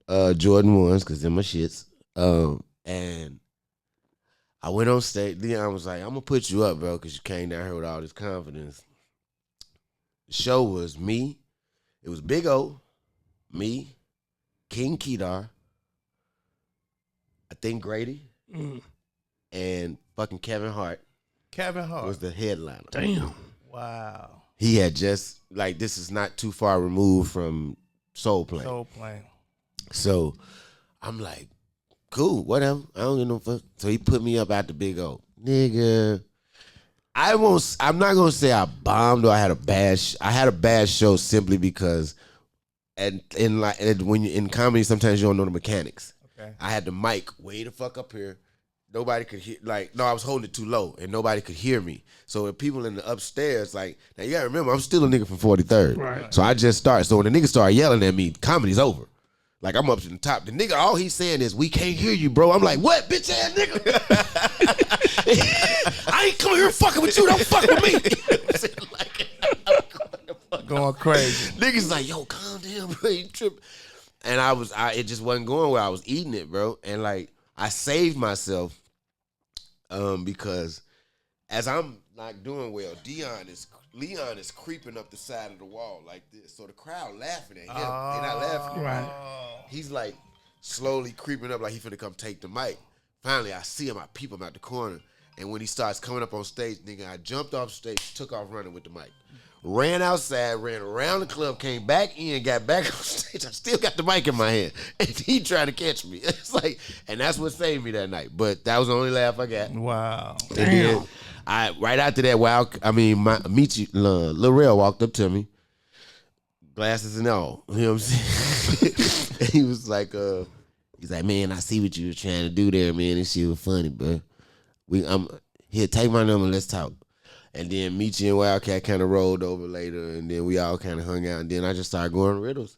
Jordan 1s, because they're my shits. And I went on stage. Leon was like, I'm going to put you up, bro, because you came down here with all this confidence. The show was me. It was Big O, me, King Kedar, I think Grady, and fucking Kevin Hart.
Kevin Hart
was the headliner.
Damn.
Wow.
He had just, like, this is not too far removed from Soul Plane.
Soul Plane.
So I'm like, cool, whatever. I don't give no fuck. So he put me up at the Big O. Nigga, I'm not gonna say I bombed or I had a bad show simply because when you in comedy sometimes you don't know the mechanics. Okay. I had the mic way the fuck up here. Nobody could hear, I was holding it too low and nobody could hear me. So if people in the upstairs, now you gotta remember, I'm still a nigga from 43rd. Right. So I just started. So when the nigga started yelling at me, comedy's over. Like, I'm up to the top. The nigga, all he's saying is, we can't hear you, bro. I'm like, what, bitch ass nigga? I ain't coming here fucking with you. Don't fuck with me.
Going crazy.
Niggas like, yo, calm down, bro. You tripping. And it just wasn't going where I was eating it, bro. And, I saved myself because as I'm not doing well, Leon is creeping up the side of the wall like this. So the crowd laughing at him. They're not laughing at him. He's slowly creeping up like he finna come take the mic. Finally, I see him. I peep him out the corner. And when he starts coming up on stage, nigga, I jumped off stage, took off running with the mic. Ran outside, ran around the club, came back in, got back on stage. I still got the mic in my hand. And he tried to catch me. It's and that's what saved me that night. But that was the only laugh I got.
Wow.
And then right after that, Lil walked up to me, glasses and all. You know what I'm saying? And he was like, he's like, man, I see what you were trying to do there, man. This shit was funny, bro. Here, take my number, let's talk. And then Michi and Wildcat kind of rolled over later, and then we all kind of hung out. And then I just started going to Riddles.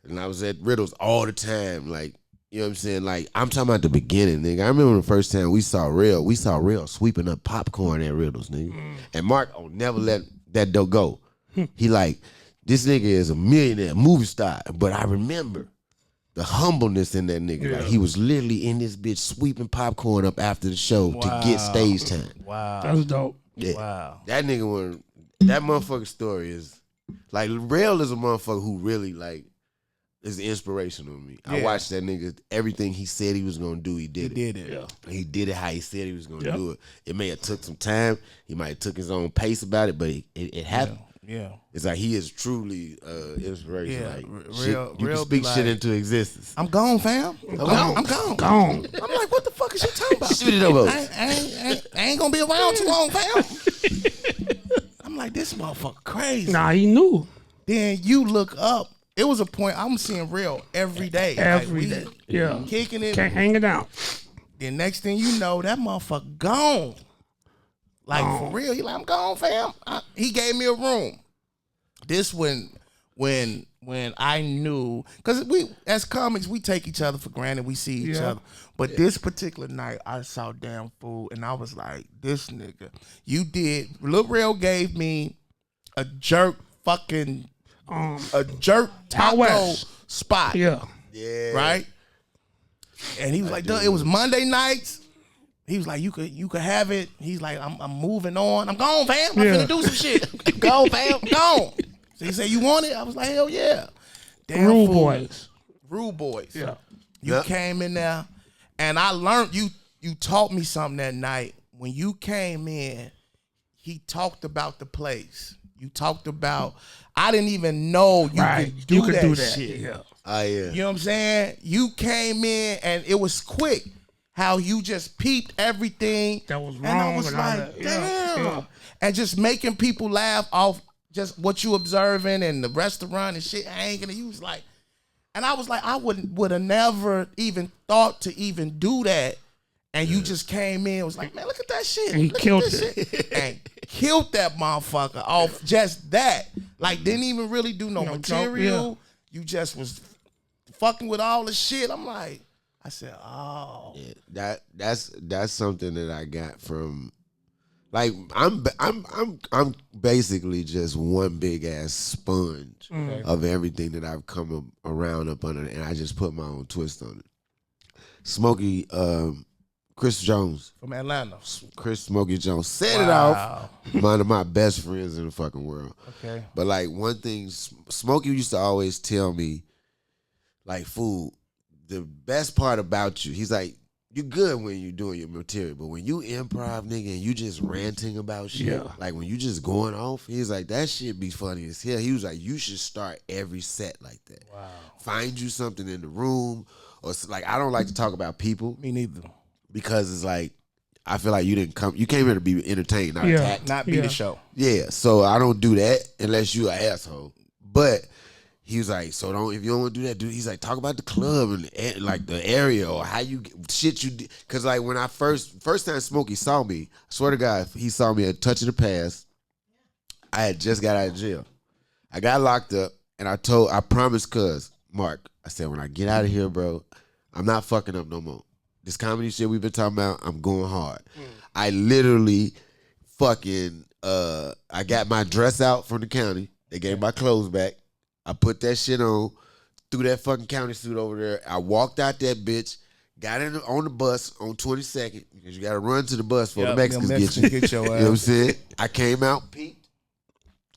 And I was at Riddles all the time. You know what I'm saying? I'm talking about the beginning, nigga. I remember the first time we saw Real sweeping up popcorn at Riddles, nigga. And Mark will never let that dough go. He this nigga is a millionaire, movie star. But I remember the humbleness in that nigga. Yeah. He was literally in this bitch sweeping popcorn up after the show to get stage time.
Wow.
That's dope.
Yeah.
Wow.
That nigga that motherfucker story is Real is a motherfucker who really is inspirational to me. Yeah. I watched that nigga, everything he said he was gonna do, he did it.
Yeah.
He did it how he said he was gonna do it. It may have took some time. He might have took his own pace about it, but it happened.
Yeah.
It's he is truly inspiration.
Yeah.
You can speak shit into existence.
I'm gone, fam. I'm gone.
Gone.
I'm like, what the fuck is you talking about?
Shoot it over.
I ain't gonna be around too long, fam. I'm like, this motherfucker crazy.
Nah, he knew.
Then you look up. It was a point I'm seeing Real every day.
Every day. Yeah.
Kicking it.
Can't hang it out.
Then next thing you know, that motherfucker gone. For real. He I'm gone, fam. He gave me a room. This when I knew, because we as comics we take each other for granted, we see each other. But this particular night I saw Damn Fool and I was like, this nigga, Lil Real gave me a jerk fucking taco spot.
Yeah.
Yeah.
Right? And he was it was Monday nights. He was like, you could have it. He's like, I'm moving on. I'm gone, fam. I'm finna do some shit. Go, fam. Gone. So he said, you want it? I was like, hell yeah. Damn
Rude
Fool.
Boys.
Rude Boys.
Yeah.
You came in there, and I learned, you taught me something that night. When you came in, he talked about the place. You talked about, I didn't even know you could do that shit.
Yeah.
Yeah.
You know what I'm saying? You came in, and it was quick. How you just peeped everything.
That was wrong.
And I was
and
like,
all that.
damn.
Yeah.
And just making people laugh off just what you observing and the restaurant and shit hanging. And you was like, and I was like, I would have never even thought to even do that. And you just came in and was like, man, look at that shit.
And he
Look at
killed
this
it.
shit. And killed that motherfucker off just that. Like, didn't even really do no material. You just was fucking with all the shit. I'm like, I said, oh.
Yeah, that's something that I got from, like, I'm basically just one big ass sponge of everything that I've come around up under, and I just put my own twist on it. Smokey, Chris Jones
From Atlanta.
Chris Smokey Jones set it off. One of my best friends in the fucking world.
Okay.
But like one thing, Smokey used to always tell me, like, fool, the best part about you, he's like, you good when you doing your material, but when you improv, nigga, and you just ranting about shit, like when you just going off, he's like, that shit be funny as hell. He was like, you should start every set like that. Wow. Find you something in the room, or like, I don't like to talk about people.
Me neither.
Because it's like, I feel like you came here to be entertained, not attacked.
Not be the show.
Yeah, so I don't do that unless you an asshole. But he was like, so if you don't want to do that, dude, he's like, talk about the club and like the area or how you shit you did. Cause like when I first time Smokey saw me, I swear to God, he saw me at Touch of the Past. I had just got out of jail. I got locked up, and I promised cuz Mark, I said, when I get out of here, bro, I'm not fucking up no more. This comedy shit we've been talking about, I'm going hard. I literally fucking I got my dress out from the county. They gave my clothes back. I put that shit on, threw that fucking county suit over there. I walked out that bitch, got on the bus on 22nd, because you got to run to the bus before the Mexicans get you.
Your
You know what I'm saying? I came out, peeked,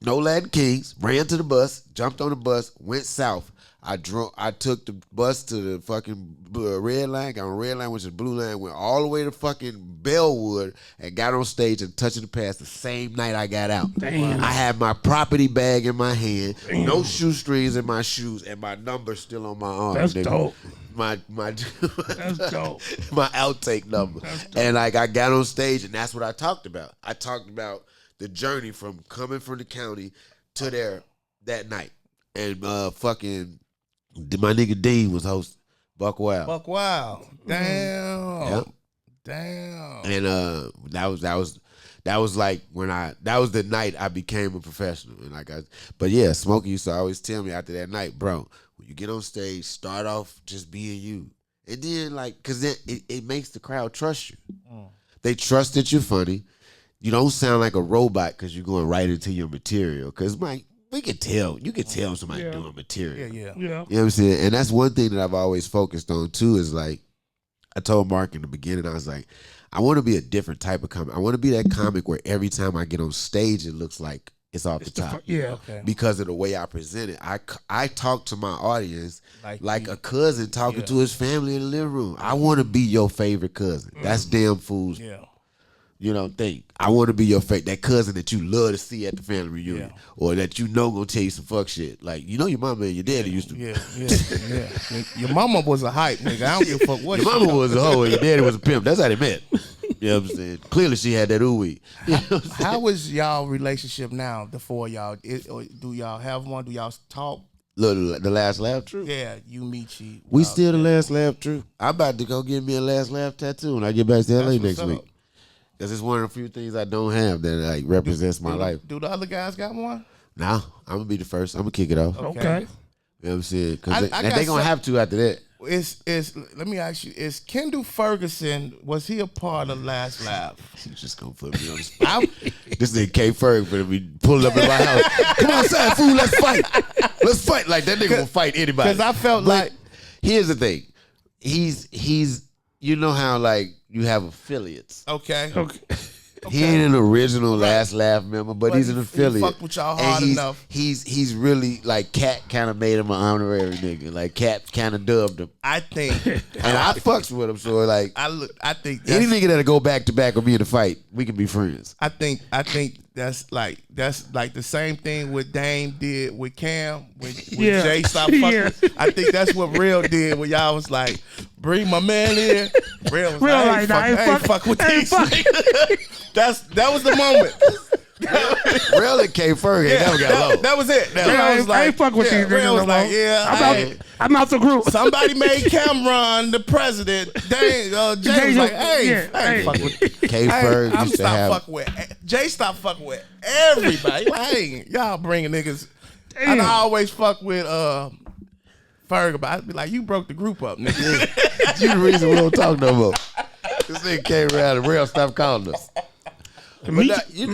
no Latin Kings, ran to the bus, jumped on the bus, went south. I took the bus to the fucking red line, got on red line, which is blue line, went all the way to fucking Bellwood and got on stage and Touching the Past the same night I got out.
Damn.
I had my property bag in my hand, no shoestrings in my shoes, and my number still on my arm.
That's
nigga.
dope.
My
That's dope.
my outtake number. And like I got on stage and that's what I talked about. I talked about the journey from coming from the county to there that night. And fucking my nigga Dean was hosting Buck Wild.
Buck Wild. Damn.
Yep.
Damn.
And that was like that was the night I became a professional. And but yeah, Smokey used to always tell me after that night, bro, when you get on stage, start off just being you. And then cause then it makes the crowd trust you. They trust that you're funny. You don't sound like a robot because you're going right into your material. Cause you can tell somebody doing material.
Yeah.
You know what I'm saying? And that's one thing that I've always focused on too, is like, I told Mark in the beginning, I was like, I want to be a different type of comic. I want to be that comic where every time I get on stage, it looks like it's off the top.
Okay.
Because of the way I present it. I talk to my audience like a cousin talking to his family in the living room. I want to be your favorite cousin. That's Damn Fool's thing. I want to be your that cousin that you love to see at the family reunion, or that gonna tell you some fuck shit. Like, your mama and your daddy used to.
Yeah. Your mama was a hype nigga. I don't give a fuck what.
Your mama was a hoe and your daddy was a pimp. That's how they met. You know what I'm saying? Clearly she had that ooey.
How is y'all relationship now? The four of y'all, do y'all have one? Do y'all talk?
Look, the Last Laugh Troupe.
Yeah, you, Michi.
We still the Last Laugh Troupe. I'm about to go get me a Last Laugh tattoo when I get back to LA next week. Because it's one of the few things I don't have that represents my life.
Do the other guys got one?
Nah, I'm going to be the first. I'm going to kick it off.
Okay.
You know what I'm saying? Because they're going to have to after that.
Let me ask you, is Kendall Ferguson, was he a part of Last Laugh?
He's just going to put me on the spot. This nigga K. Ferg finna be pulling up in my house. Come outside, fool, let's fight. Let's fight. Like, that nigga will fight anybody.
Because I felt like...
Here's the thing. He's you know how like you have affiliates.
Okay.
He ain't an original Last Laugh member, but he's an affiliate.
He fuck with y'all hard enough.
He's really like Cat kind of made him an honorary nigga. Like Cat kind of dubbed him.
I think,
and I fucks with him. So like,
I think
any nigga that'll go back to back with me in the fight, we can be friends.
I think that's like the same thing what Dame did with Cam when Jay stopped fucking. Yeah. I think that's what Real did when y'all was like, bring my man in. Real was like, I ain't fuck with these niggas. That was the moment.
Real and K Ferg never got low.
That was it.
Real was like, I ain't fuck with these niggas.
Real was like,
I'm out the group.
Somebody made Cameron the president. Jay was like, hey, I ain't fuck with
K Ferg used to have.
Jay stopped fucking with everybody. Like, hey, y'all bringing niggas. Damn. And I always fuck with Ferg, but I'd be like, you broke the group up, nigga.
You the reason we don't talk no more. This nigga came around and Real stopped calling us. But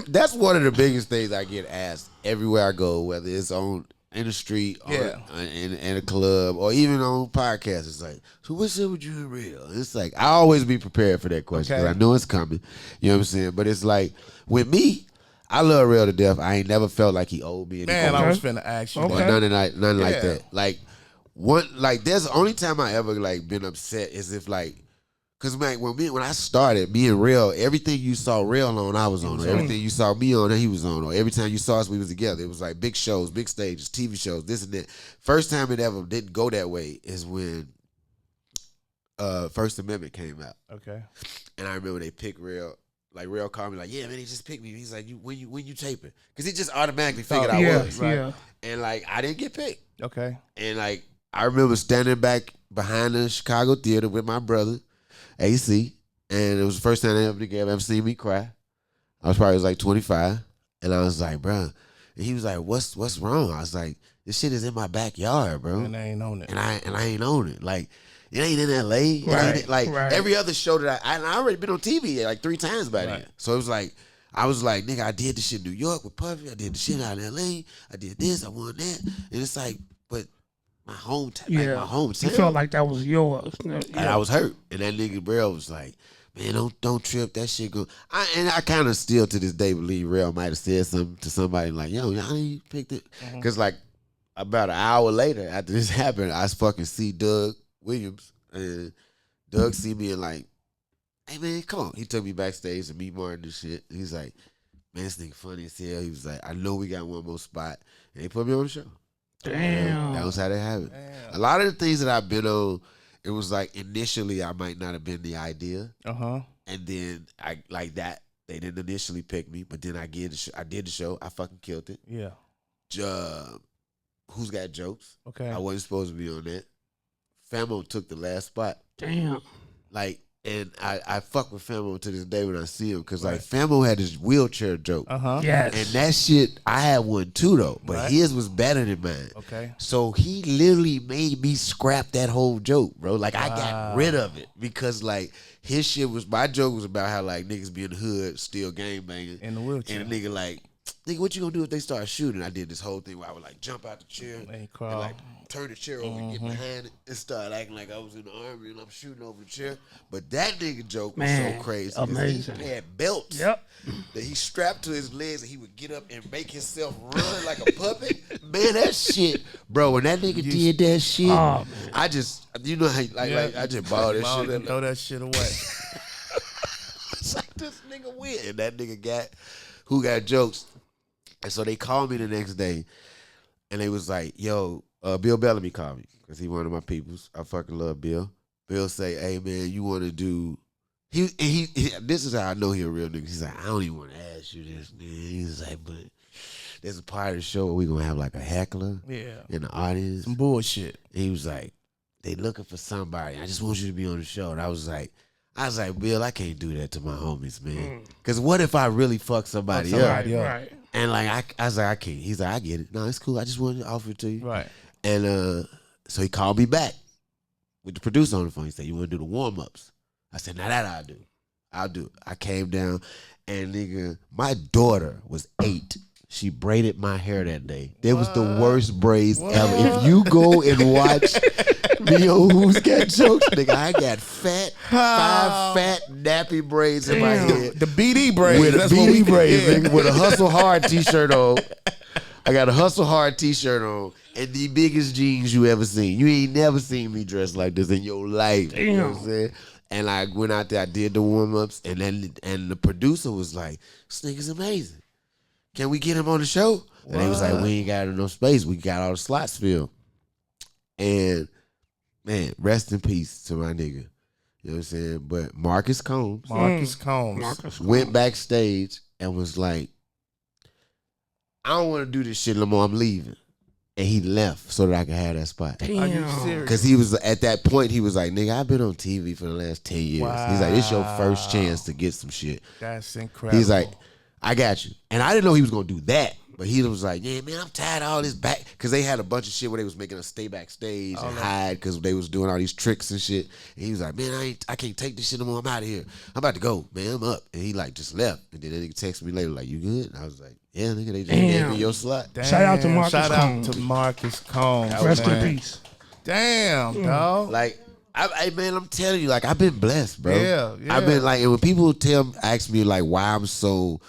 that's one of the biggest things I get asked everywhere I go, whether it's in the street or in a club or even on podcasts. It's like, so what's up with you and Real? It's like, I always be prepared for that question because I know it's coming. You know what I'm saying? But it's like, with me, I love Real to death. I ain't never felt like he owed me anything.
Man, I was finna ask you.
Nothing like that. Like there's the only time I ever like been upset is if like, cause man, when I started, me and Real, everything you saw Real on, I was on. Everything you saw me on, he was on. Or every time you saw us, we was together. It was like big shows, big stages, TV shows, this and that. First time it ever didn't go that way is when First Amendment came out.
Okay.
And I remember they picked Real. Like Real called me like, yeah man, they just picked me. He's like, when you taping? Cause he just automatically figured I was. Right? Yeah. And like I didn't get picked.
Okay.
And like I remember standing back behind the Chicago theater with my brother. AC, and it was the first time they ever seen me cry. I was probably like 25, and I was like, bro, and he was like, what's wrong? I was like, this shit is in my backyard, bro,
and I ain't on it,
and I ain't on it. Like it ain't in LA, right? Every other show that I already been on TV like 3 times by then. So it was like I was like, nigga, I did this shit in New York with Puffy, I did the shit out in LA, I did this, I won that, and it's like, but. My hometown.
You felt like that was yours.
And I was hurt. And that nigga Real was like, man, don't trip. That shit go. And I kind of still to this day believe Real might have said something to somebody like, yo, how you picked it? Because like about an hour later after this happened, I fucking see Doug Williams. And Doug see me and like, hey man, come on. He took me backstage to meet Martin and shit. He's like, man, this nigga funny as hell. He was like, I know we got one more spot. And they put me on the show.
Damn.
That was how that happened. Damn. A lot of the things that I've been on, it was like initially I might not have been the idea. And then I like that. They didn't initially pick me, but then I did the show. I fucking killed it.
Yeah.
Who's Got Jokes?
Okay.
I wasn't supposed to be on that. Famo took the last spot.
Damn.
Like, and I fuck with Famo to this day when I see him because like Famo had his wheelchair joke.
Yes.
And that shit, I had one too though, but his was better than mine.
Okay.
So he literally made me scrap that whole joke, bro. Like I got rid of it because like his shit was, my joke was about how like niggas be in the hood still gang banging
in the wheelchair,
and a nigga like, nigga, what you gonna do if they start shooting? I did this whole thing where I would like jump out the chair and like turn the chair over and get behind it and start acting like I was in the army and I'm shooting over the chair. But that nigga joke was so crazy.
Amazing.
He had belts that he strapped to his legs and he would get up and make himself run like a puppet. Man, that shit, bro, when that nigga did that shit, I just, you know how like I just balled that shit up.
Throw that shit away.
It's like this nigga win. And that nigga Who Got Jokes. And so they called me the next day, and they was like, yo, Bill Bellamy called me, because he one of my peoples. I fucking love Bill. Bill say, hey, man, you want to do... He this is how I know he a real nigga. He's like, I don't even want to ask you this, man. He's like, but there's a part of the show where we going to have like a heckler in the audience.
Some bullshit.
And he was like, they looking for somebody. I just want you to be on the show. And I was like, Bill, I can't do that to my homies, man. Because what if I really fuck somebody up?
Right.
And like I was like, I can't. He's like, I get it. No, it's cool. I just wanted to offer it to you.
Right.
And so he called me back with the producer on the phone. He said, you want to do the warm-ups? I said, now that I'll do it. I came down and nigga, my daughter was 8. She braided my hair that day. That was the worst braids ever. If you go and watch me on Who's Got Jokes, nigga, I got five fat nappy braids in my head.
The BD braids.
With a BD braids, nigga, with a Hustle Hard t-shirt on. I got a Hustle Hard t-shirt on and the biggest jeans you ever seen. You ain't never seen me dressed like this in your life. You know what I'm saying? And I went out there, I did the warm-ups, and the producer was like, this nigga's amazing. Can we get him on the show? And they was like, we ain't got enough space. We got all the slots filled. And, man, rest in peace to my nigga. You know what I'm saying? But Marcus Combs went backstage and was like, I don't want to do this shit no more. I'm leaving. And he left so that I could have that spot.
Damn.
Are you serious?
Because he was, at that point, he was like, nigga, I've been on TV for the last 10 years.
Wow.
He's like, this your first chance to get some shit.
That's incredible.
He's like, I got you. And I didn't know he was going to do that. But he was like, yeah, man, I'm tired of all this back. Because they had a bunch of shit where they was making us stay backstage and hide because they was doing all these tricks and shit. And he was like, man, I can't take this shit no more. I'm out of here. I'm about to go, man. I'm up. And he like just left. And then they texted me later like, you good? And I was like, yeah, nigga, they just gave me your slot.
Damn.
Shout out to Marcus
Shout
Combs.
out to Marcus Combs.
Rest
man.
in peace.
Damn, dog.
Like, man, I'm telling you, like, I've been blessed, bro.
Yeah.
I've been like, and when people ask me like why I'm so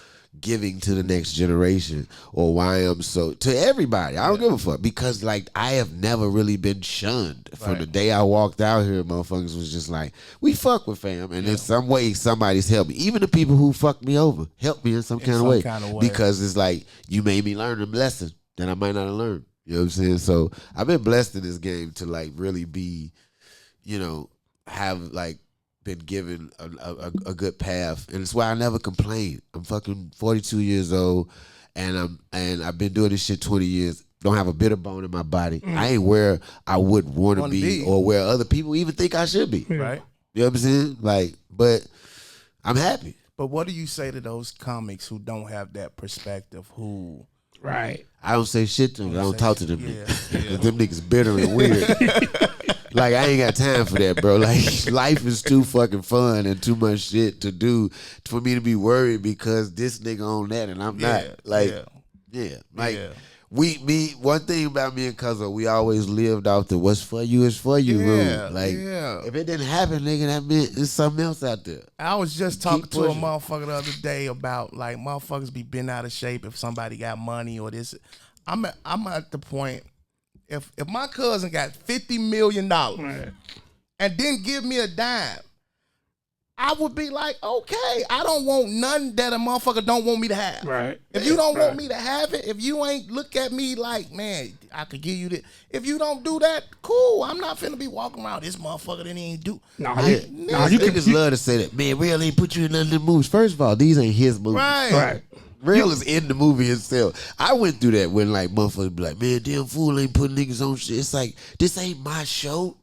giving to the next generation or why I'm so to everybody, I don't give a fuck, because like I have never really been shunned from the day I walked out here. Motherfuckers was just like, we fuck with fam, and in some way somebody's helped me. Even the people who fucked me over helped me in some kind of way, because it's like you made me learn a lesson that I might not have learned. You know what I'm saying? So I've been blessed in this game to like really be, you know, have like been given a good path, and it's why I never complain. I'm fucking 42 years old, and I've been doing this shit 20 years. Don't have a bit of bone in my body. I ain't where I would want to be, or where other people even think I should be.
Right.
You know what I'm saying? Like, but I'm happy.
But what do you say to those comics who don't have that perspective? Who?
Right.
I don't say shit to them. I don't talk to them niggas.
Yeah.
Because them niggas bitter and weird. Like, I ain't got time for that, bro. Like, life is too fucking fun and too much shit to do for me to be worried because this nigga on that and I'm not. Like, Like, one thing about me and Cuzzo, we always lived off the what's for you is for you rule. Like, if it didn't happen, nigga, that meant there's something else out there.
I was just talking to a motherfucker the other day about like motherfuckers be bent out of shape if somebody got money or this. I'm at the point, if my cousin got $50 million and didn't give me a dime, I would be like, okay, I don't want nothing that a motherfucker don't want me to have.
Right.
If you don't want me to have it, if you ain't look at me like, man, I could give you this. If you don't do that, cool. I'm not finna be walking around this motherfucker that ain't do.
Niggas love to say that. Man, Real ain't put you in none of the movies. First of all, these ain't his movies.
Right.
Real is in the movie itself. I went through that when like motherfuckers be like, man, Damn Fool ain't putting niggas on shit. It's like, this ain't my show.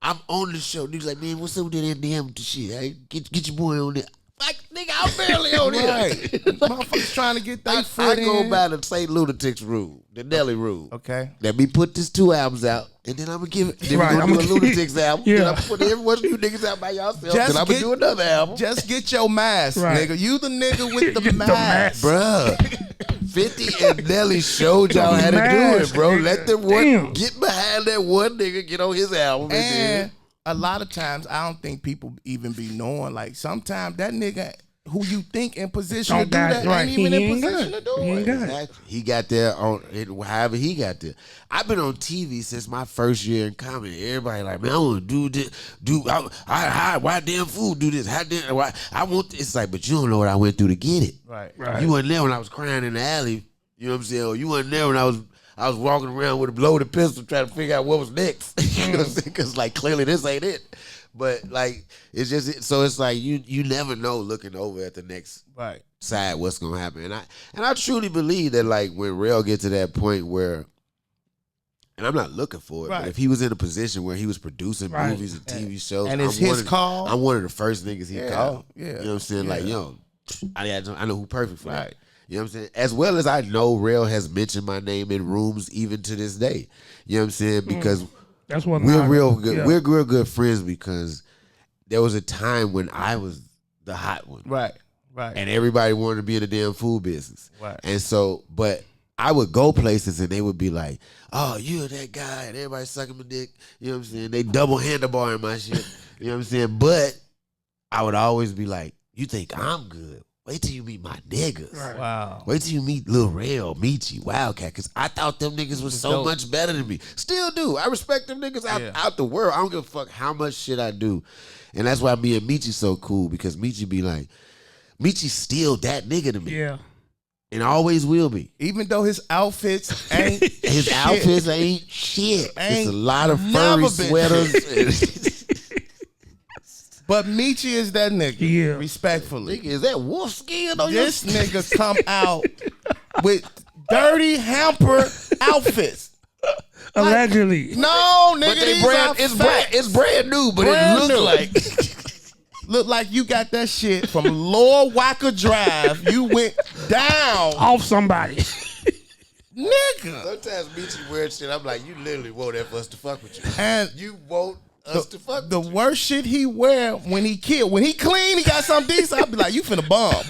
I'm on the show. Niggas like, man, what's up with that NDM shit? Hey, get your boy on it. Like, nigga, I'm barely on it.
Right. Motherfuckers trying to get their foot
I go by the St. Lunatics rule, the Nelly rule.
Okay.
Let me put this 2 albums out, and then I'm gonna give it. Then we're gonna do a Lunatics album. Then I'm gonna put every one of you niggas out by yourself. Then I'm gonna do another album.
Just get your mask, nigga. You the nigga with the mask.
Bruh. 50 and Nelly showed y'all how to do it, bro. Let them get behind that one nigga, get on his album, and then
a lot of times, I don't think people even be knowing. Like, sometimes that nigga who you think in position to do that ain't even in position to do it.
Exactly. He got there on however he got there. I've been on TV since my first year in comedy. Everybody like, man, I want to do this. Why Damn Fool do this? Why I want this? It's like, but you don't know what I went through to get it.
Right.
You wasn't there when I was crying in the alley. You know what I'm saying? Or you wasn't there when I was walking around with a loaded pistol trying to figure out what was next. You know what I'm saying? Because, like, clearly this ain't it. But, like, it's just, so it's like you never know looking over at the next side what's going to happen. And I truly believe that, like, when Rail get to that point where, and I'm not looking for it, but if he was in a position where he was producing movies and TV shows.
And it's his call.
I'm one of the first niggas he called.
Yeah.
You know what I'm saying? Like, yo, I know who perfect for that. You know what I'm saying? As well as I know Rail has mentioned my name in rooms even to this day. You know what I'm saying? Because
that's what
we're real good. Yeah. We're real good friends because there was a time when I was the hot one.
Right. Right.
And everybody wanted to be in the damn food business.
Right.
And so, but I would go places and they would be like, oh, you're that guy. And everybody sucking my dick. You know what I'm saying? They double handlebar in my shit. You know what I'm saying? But I would always be like, you think I'm good? Wait till you meet my niggas.
Right.
Wow.
Wait till you meet Lil Rail, Michi, Wildcat, because I thought them niggas was so
dope.
much better than me. Still do. I respect them niggas out the world. I don't give a fuck how much shit I do. And that's why me and Michi so cool, because Michi be like, Michi's still that nigga to me.
Yeah.
And always will be.
Even though his outfits ain't
His
shit.
outfits ain't shit.
Ain't
It's a lot of
never
furry
been
sweaters.
But Michi is that nigga.
Yeah.
Respectfully.
Nigga, is that wolf skin on your
This nigga come out with dirty hamper outfits.
Allegedly.
No, nigga,
But
these
it's brand new, but
Brand
it
new.
look
Look like you got that shit from Lower Wacker Drive. You went down,
Off somebody.
nigga.
Sometimes Michi weird shit. I'm like, you literally want that for us to fuck with you.
And
You want us to fuck
the
with you.
worst shit he wear when he kill. When he clean, he got something decent. I'll be like, you finna bomb.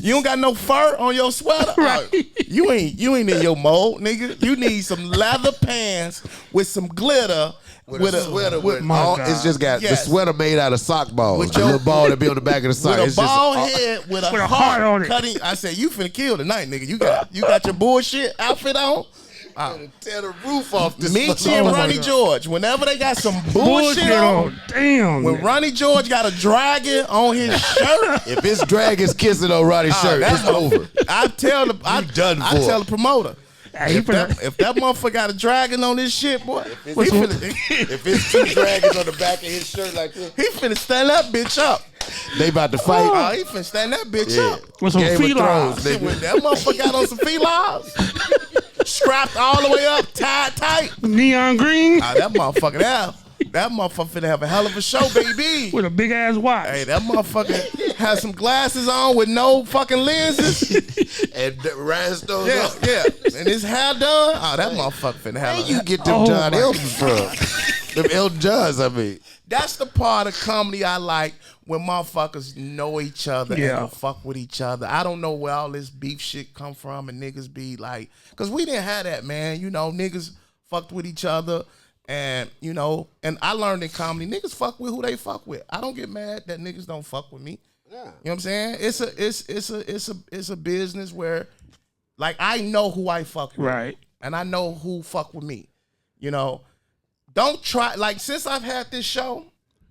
You don't got no fur on your sweater.
Right.
You ain't in your mold, nigga. You need some leather pants with some glitter.
With a sweater with
My
all,
God.
it's just got
Yes.
the sweater made out of sock balls.
With
The
your-
little ball that be on the back of the sock.
With a
It's just
bald
all-
head with a
With a
heart
heart on it.
cutting. I said, you finna kill tonight, nigga. You got your bullshit outfit on.
Tear the roof off this
Michi and
Oh my
Ronnie
God.
George, whenever they got some bullshit
Bullshit
on,
on. Damn.
when
man.
Ronnie George got a dragon on his shirt,
If it's dragons kissing on Roddy's shirt,
that's
it's over.
I tell the
done
I
for.
tell the promoter.
Hey, he
If
finna-
that motherfucker got a dragon on this shit, boy, he finna,
If it's two dragons on the back of his shirt like this,
he finna stand that bitch up.
they about to fight.
Oh, he finna stand that bitch
Yeah.
up.
With some
Game of
felines.
Thrones, nigga.
When that motherfucker got on some felines, strapped all the way up, tied tight.
Neon green
That motherfucker there. That motherfucker finna have a hell of a show, baby.
with a big ass watch.
Hey, that motherfucker has some glasses on with no fucking lenses.
And the rhinestones
Yeah,
up.
yeah. And his hair done. Oh, that motherfucker finna have
Where
a
you get them
Oh
John
my
Eltons from? Them Elton Johns, I mean.
That's the part of comedy I like when motherfuckers know each other and
Yeah.
don't fuck with each other. I don't know where all this beef shit come from and niggas be like, because we didn't have that, man. You know, niggas fucked with each other. And, you know, and I learned in comedy, niggas fuck with who they fuck with. I don't get mad that niggas don't fuck with me. Yeah. You know what I'm saying? It's a business where, like, I know who I fuck with.
Right.
And I know who fuck with me. You know, don't try, like, since I've had this show,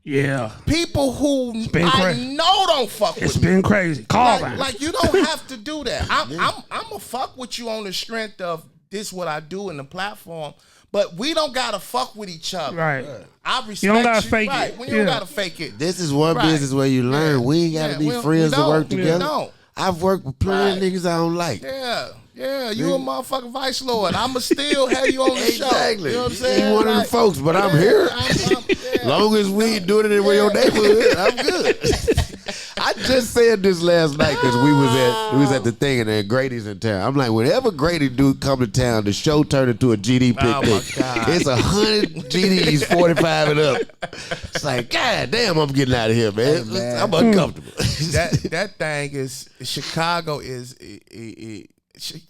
Yeah.
people who
been
I
crazy.
know don't fuck
It's
with me.
been crazy. Call
Like you don't have to do that. I'm a fuck with you on the strength of this what I do in the platform, but we don't gotta fuck with each other.
Right.
I respect
You don't gotta
you.
fake
Right.
it.
When you don't
Yeah.
gotta fake it.
This is one
Right.
business where you learn.
Yeah.
We ain't got to
Yeah,
be
we
friends to
don't.
work
We
together.
don't.
I've worked with plenty
Right.
of niggas I don't like.
Yeah, you a motherfucking vice lord. I'ma still have you on the show.
Exactly.
You know what I'm saying?
You one of them
Like,
folks, but I'm here.
yeah.
Long as we ain't doing it in your neighborhood, I'm good. I just said this last night because we was at the thing and then Grady's in town. I'm like, whenever Grady do come to town, the show turned into a GD picnic.
Oh, my God.
It's 100 GDs, 45 and up. It's like, God damn, I'm getting out of here, man.
Hey, man.
I'm uncomfortable.
that thing is Chicago is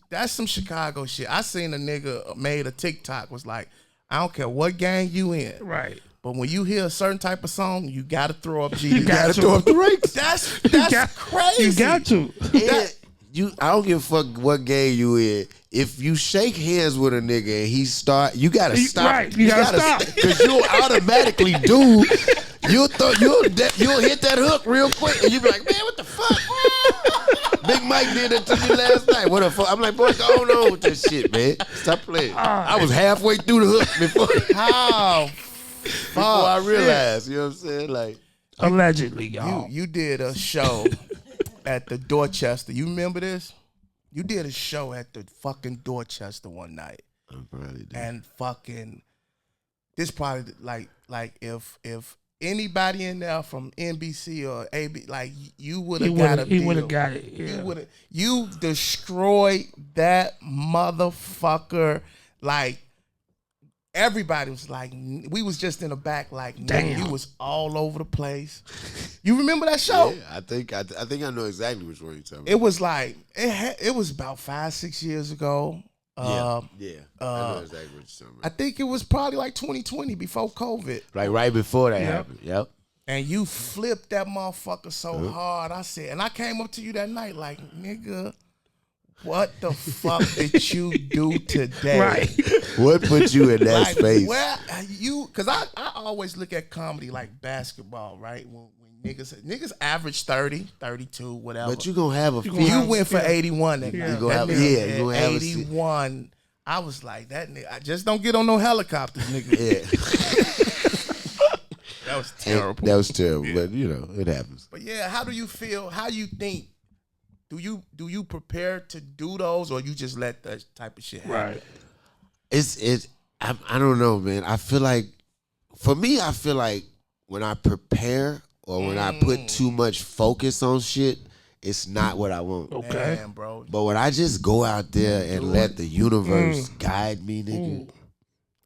that's some Chicago shit. I seen a nigga made a TikTok was like, I don't care what gang you in,
Right.
but when you hear a certain type of song, you gotta throw up G.
You gotta
Throw up the rakes.
That's
got-
crazy.
You got to.
I don't give a fuck what game you in. If you shake hands with a nigga and he start, you gotta stop.
Right, you gotta stop.
because you'll automatically do. You'll hit that hook real quick, and you be like, man, what the fuck? Big Mike did it to me last night. What the fuck? I'm like, boy, go on with this shit, man. Stop playing. I was halfway through the hook before I realized. You know what I'm saying? Like,
Allegedly, y'all.
You did a show at the Dorchester. You remember this? You did a show at the fucking Dorchester one night.
I probably did.
And fucking this probably like if anybody in there from NBC or AB, like you would have got a
He
deal.
would have got it. Yeah.
You destroyed that motherfucker. Like everybody was like, we was just in the back like,
Damn.
you was all over the place. You remember that show?
Yeah, I think I know exactly which one you're talking about.
It was like it was about 5-6 years ago.
Yeah, I know exactly what you're talking
I
about.
think it was probably like 2020 before COVID.
Like right before that happened. Yep.
And you flipped that motherfucker so hard. I said, and I came up to you that night like, nigga, what the fuck did you do today?
Right.
What put you in that
Like,
space?
where you? Because I always look at comedy like basketball, right? When niggas average 30, 32, whatever.
But you gonna have a few.
You went for 81 that night.
You gonna
That
have-
nigga
yeah, you gonna have a
81. I was like, that nigga, I just don't get on no helicopters, nigga.
Yeah.
That was terrible.
That was terrible, but you know it happens.
But yeah, how do you feel? How you think? Do you prepare to do those, or you just let that type of shit happen?
Right.
I don't know, man. I feel like for me, I feel like when I prepare or when I put too much focus on shit, it's not what I want.
Okay.
Man, bro.
But when I just go out there and let the universe guide me, nigga.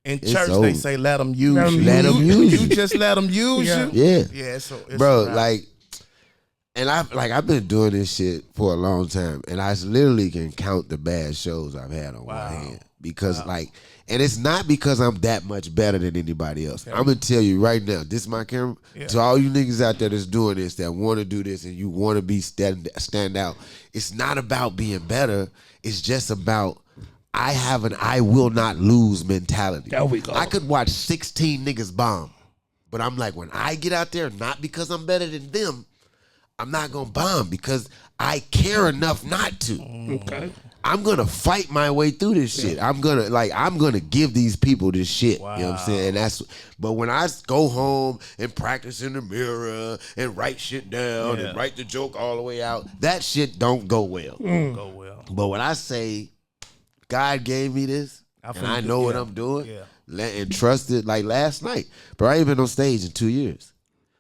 In
It's
church,
over.
they say let them use
Let 'em
you.
Let 'em use
You
you.
just let them use
Yeah.
you.
Yeah.
Yeah, so it's
Bro,
right.
like, and I've been doing this shit for a long time, and I literally can count the bad shows I've had on my hand because, like, and it's not because I'm that much better than anybody else. I'm gonna tell you right now, this is my camera. To all you niggas out there that's doing this, that want to do this, and you want to be stand out. It's not about being better. It's just about I have an I will not lose mentality.
There we go.
I could watch 16 niggas bomb, but I'm like, when I get out there, not because I'm better than them, I'm not gonna bomb because I care enough not to.
Okay.
I'm gonna fight my way through this shit. I'm gonna give these people this shit. You know what I'm saying? And but when I go home and practice in the mirror and write shit down and write the joke all the way out, that shit don't go well.
Go well.
But when I say God gave me this and I know what I'm doing, and trust it, like last night, bro, I ain't been on stage in 2 years.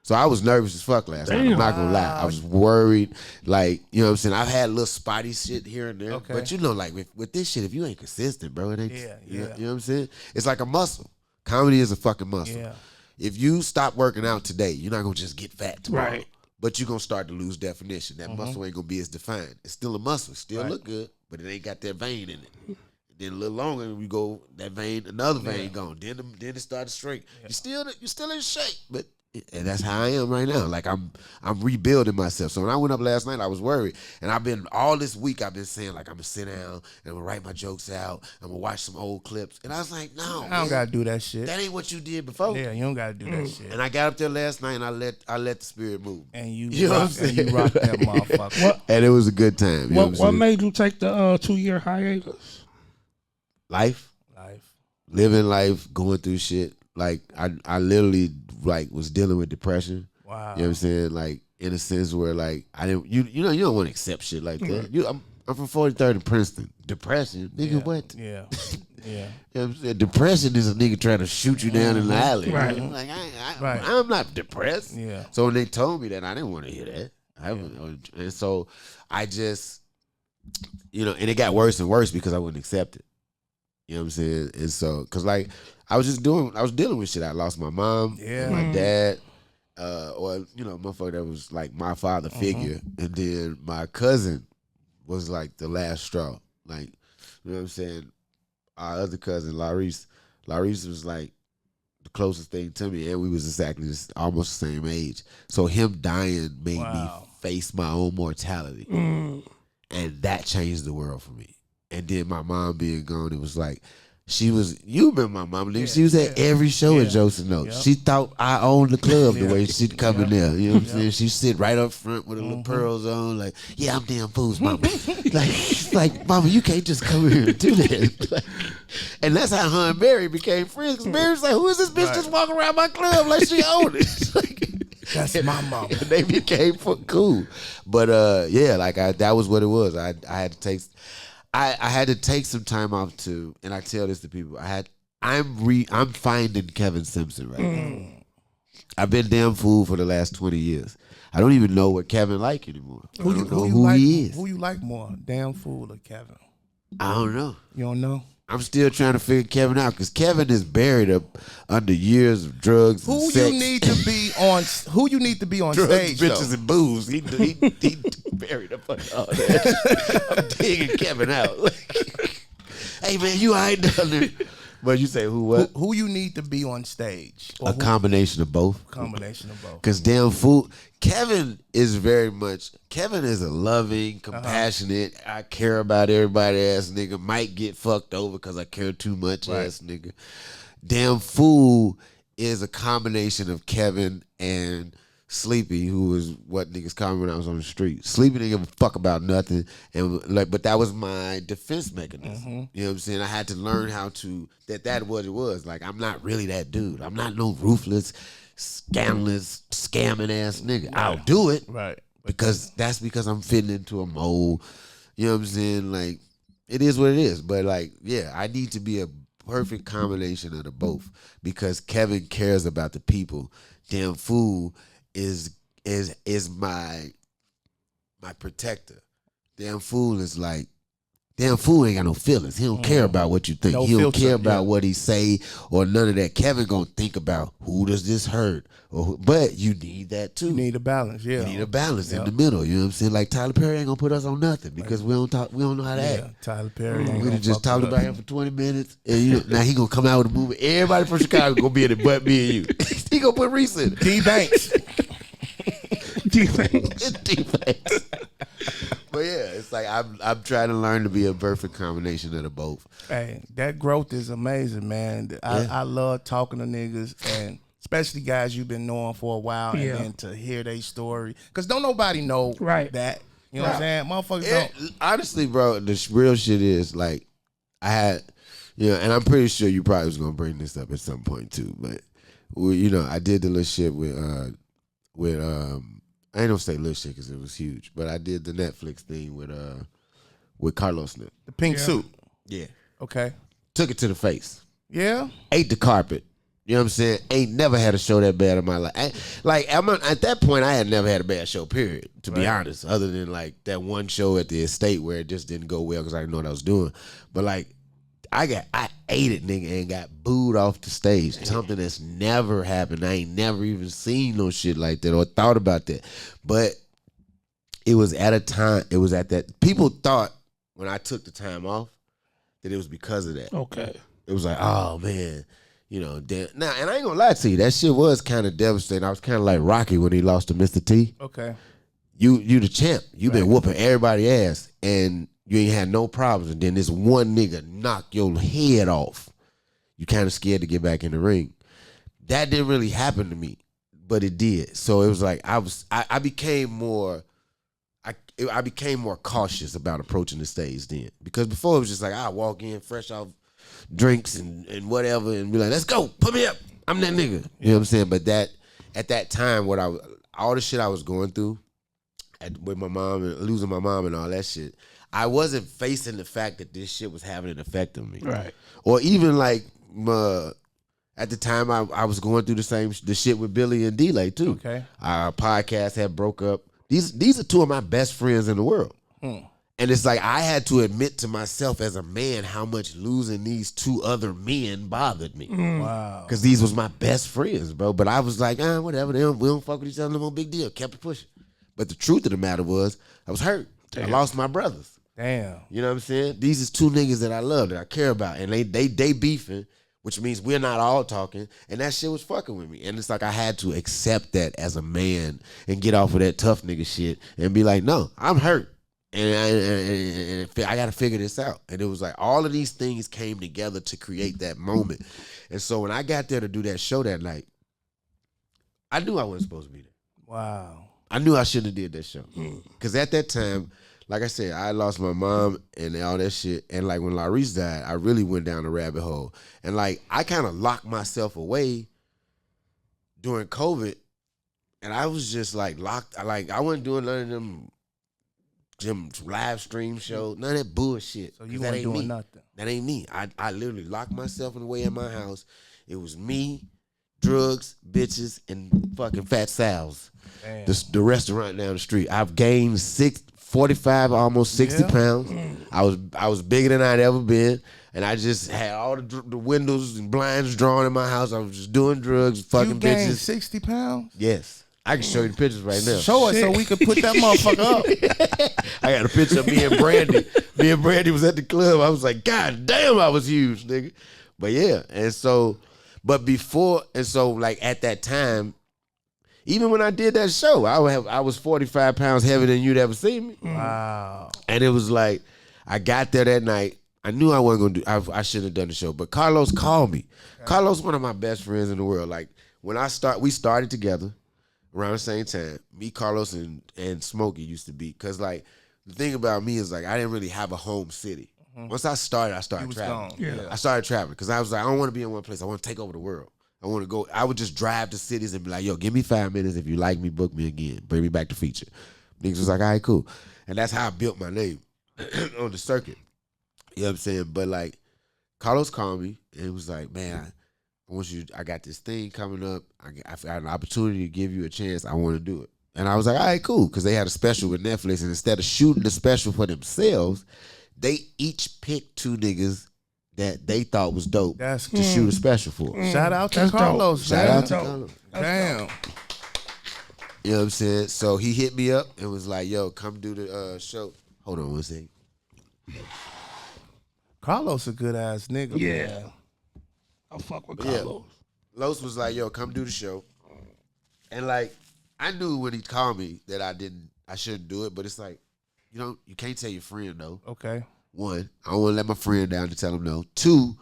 So I was nervous as fuck last night. I'm not gonna lie. I was worried. Like, you know what I'm saying? I've had little spotty shit here and there.
Okay.
But you know, like with this shit, if you ain't consistent, bro, it ain't
Yeah,
you know
yeah.
what I'm saying? It's like a muscle. Comedy is a fucking muscle.
Yeah.
If you stop working out today, you're not gonna just get fat tomorrow.
Right.
But you're gonna start to lose definition. That muscle ain't gonna be as defined. It's still a muscle, still look good, but it ain't got that vein in it. Then a little longer, we go that vein, another vein gone. Then it started to shrink. You're still in shape, but and that's how I am right now. Like I'm rebuilding myself. So when I went up last night, I was worried, and I've been all this week. I've been saying like I'm gonna sit down and I'm gonna write my jokes out. I'm gonna watch some old clips, and I was like, no,
I don't gotta do that shit.
that ain't what you did before.
Yeah, you don't gotta do that shit.
And I got up there last night and I let the spirit move.
And you
know what I'm
rock, and
saying?
you rock that motherfucker.
And it was a good time. You know
What
what I'm saying?
made you take the 2-year hiatus?
Life. Living life, going through shit. Like I literally like was dealing with depression.
Wow.
You know what I'm saying? Like in a sense where like I didn't you know you don't want to accept shit like that. I'm from 43rd in Princeton. Depression, nigga, what?
Yeah. Yeah.
You know what I'm saying? Depression is a nigga trying to shoot you down in the alley.
Right.
I'm like
Right.
I'm not depressed.
Yeah.
So when they told me that, I didn't want to hear that. And so I just, you know, and it got worse and worse because I wouldn't accept it. You know what I'm saying? And so, cause like I was dealing with shit. I lost my mom, my dad, or you know, motherfucker that was like my father figure, and then my cousin was like the last straw. Like, you know what I'm saying? Our other cousin, Laurice was like the closest thing to me, and we was exactly almost the same age. So him dying made me face my own mortality, and that changed the world for me. And then my mom being gone, it was like you remember my mom, nigga. She was at every show at Joseph Notes. She thought I owned the club the way she'd come in there. You know what I'm saying? She'd sit right up front with her little pearls on, like, yeah, I'm Damn Fool's mama. like, mama, you can't just come here and do that. Like, and that's how her and Mary became friends. Because Mary was like, who is this bitch just walking around my club like she owned it? Like,
That's my mama.
they became cool. But yeah, like that was what it was. I had to take I had to take some time off to, and I tell this to people. I'm finding Kevin Simpson right now. I've been Damn Fool for the last 20 years. I don't even know what Kevin like anymore. I don't know who he is.
Who you like more, Damn Fool or Kevin?
I don't know.
You don't know?
I'm still trying to figure Kevin out because Kevin is buried up under years of drugs.
Who
and sex.
you need to be on? Who you need to be on
Drugs,
stage?
bitches,
Though?
and booze. He buried up under all that. I'm digging Kevin out. Hey man, you ain't done it. But you say who what?
Who you need to be on stage?
A combination of both.
Combination of both.
Because Damn Fool, Kevin is Kevin is a loving, compassionate, I care about everybody ass nigga. Might get fucked over because I care too much ass nigga. Damn Fool is a combination of Kevin and Sleepy, who is what niggas call me when I was on the street. Sleepy didn't give a fuck about nothing, but that was my defense mechanism. You know what I'm saying? I had to learn how to that what it was. Like, I'm not really that dude. I'm not no ruthless, scandalous, scamming ass nigga. I'll do it, because I'm fitting into a mold. You know what I'm saying? Like, it is what it is. But like, yeah, I need to be a perfect combination of the both because Kevin cares about the people. Damn Fool is my protector. Damn Fool is like, Damn Fool ain't got no feelings. He don't care about what you think. He don't care about what he say or none of that. Kevin gonna think about who does this hurt, but you need that too.
You need a balance,
You need a balance in the middle. You know what I'm saying? Like Tyler Perry ain't gonna put us on nothing because we don't know how to act.
Tyler Perry ain't
We
gonna
just
fuck
talked about him for 20 minutes, and now he gonna come out with a movie. Everybody from Chicago gonna be in it, but me and you. He gonna put Reese in it.
D Banks.
D Banks.
D Banks. But yeah, it's like I'm trying to learn to be a perfect combination of the both.
Hey, that growth is amazing, man. I love talking to niggas, and especially guys you've been knowing for a while, and then to hear their story, because don't nobody know that. You know what I'm saying? Motherfuckers don't.
Honestly, bro, the real shit is like I had, and I'm pretty sure you probably was gonna bring this up at some point too. But I did the little shit with I ain't gonna say little shit because it was huge, but I did the Netflix thing with Carlos Smith.
The pink suit.
Yeah.
Okay.
Took it to the face.
Yeah.
Ate the carpet. You know what I'm saying? Ain't never had a show that bad in my life. At that point, I had never had a bad show, period, to be honest, other than like that one show at the estate where it just didn't go well because I didn't know what I was doing. But like, I ate it, nigga, and got booed off the stage. Something that's never happened. I ain't never even seen no shit like that or thought about that. But it was at that. People thought when I took the time off that it was because of that.
Okay.
It was like, oh, man, damn. Now, and I ain't gonna lie to you, that shit was kind of devastating. I was kind of like Rocky when he lost to Mr. T.
Okay.
You the champ. You been whooping everybody's ass, and you ain't had no problems, and then this one nigga knock your head off. You kind of scared to get back in the ring. That didn't really happen to me, but it did. So it was like I became more cautious about approaching the stage then, because before it was just like I walk in fresh off drinks and whatever and be like, let's go, put me up, I'm that nigga. You know what I'm saying? But that at that time, all the shit I was going through with my mom and losing my mom and all that shit, I wasn't facing the fact that this shit was having an effect on me. Right. Or even like at the time I was going through the shit with Billy and D-Lay too. Okay. Our podcast had broke up. These are two of my best friends in the world. And it's like I had to admit to myself as a man how much losing these two other men bothered me. Wow. Because these was my best friends, bro. But I was like, whatever. We don't fuck with each other, no more big deal. Kept it pushing. But the truth of the matter was I was hurt. Damn. I lost my brothers. Damn. You know what I'm saying? These is two niggas that I love, that I care about. And they beefing, which means we're not all talking. And that shit was fucking with me. And it's like I had to accept that as a man and get off of that tough nigga shit and be like, no, I'm hurt. And I got to figure this out. And it was like all of these things came together to create that moment. And so when I got there to do that show that night, I knew I wasn't supposed to be there. Wow. I knew I shouldn't have did that show. Because at that time, like I said, I lost my mom and all that shit. And like when Laurice died, I really went down a rabbit hole. And like I kind of locked myself away during COVID. And I was just like locked. I wasn't doing none of them live stream shows, none of that bullshit. So you weren't doing nothing. That ain't me. I literally locked myself away in my house. It was me, drugs, bitches, and fucking Fat Sal's. The restaurant down the street. I've gained 45, almost 60 pounds. I was bigger than I'd ever been. And I just had all the windows and blinds drawn in my house. I was just doing drugs, fucking
You gained
bitches.
60 pounds?
Yes. I can show you the pictures right now.
Show us so we could put that motherfucker up.
I got a picture of me and Brandy. Me and Brandy was at the club. I was like, God damn, I was huge, nigga. But yeah, and so, but before, and so like at that time, even when I did that show, I was 45 pounds heavier than you'd ever seen me.
Wow.
And it was like, I got there that night. I knew I wasn't gonna do. I shouldn't have done the show, but Carlos called me. Carlos, one of my best friends in the world. Like when we started together around the same time. Me, Carlos, and Smokey used to be. Cause like the thing about me is like I didn't really have a home city. Once I started traveling.
Gone.
Yeah.
I started traveling because I was like, I don't want to be in one place. I want to take over the world. I want to go. I would just drive to cities and be like, yo, give me 5 minutes. If you like me, book me again. Bring me back to feature. Niggas was like, all right, cool. And that's how I built my name on the circuit. You know what I'm saying? But like, Carlos called me and was like, man, I got this thing coming up. I got an opportunity to give you a chance. I want to do it. And I was like, all right, cool. Because they had a special with Netflix. And instead of shooting the special for themselves, they each picked 2 niggas that they thought was dope to shoot a special for.
Shout out to
That's
Carlos.
Shout
man.
out to Carlos.
Damn.
You know what I'm saying? So he hit me up and was like, yo, come do the show. Hold on one second.
Carlos a good ass nigga.
Yeah.
Man.
I fuck with
Yeah.
Carlos.
Los was like, yo, come do the show. And like, I knew when he called me that I shouldn't do it, but it's like, you can't tell your friend no.
Okay.
1, I don't want to let my friend down to tell him no. 2,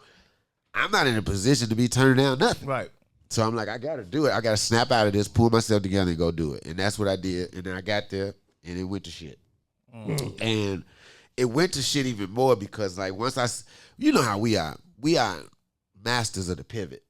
I'm not in a position to be turning down nothing.
Right.
So I'm like, I got to do it. I got to snap out of this, pull myself together and go do it. And that's what I did. And then I got there and it went to shit. And it went to shit even more because like once you know how we are masters of the pivot.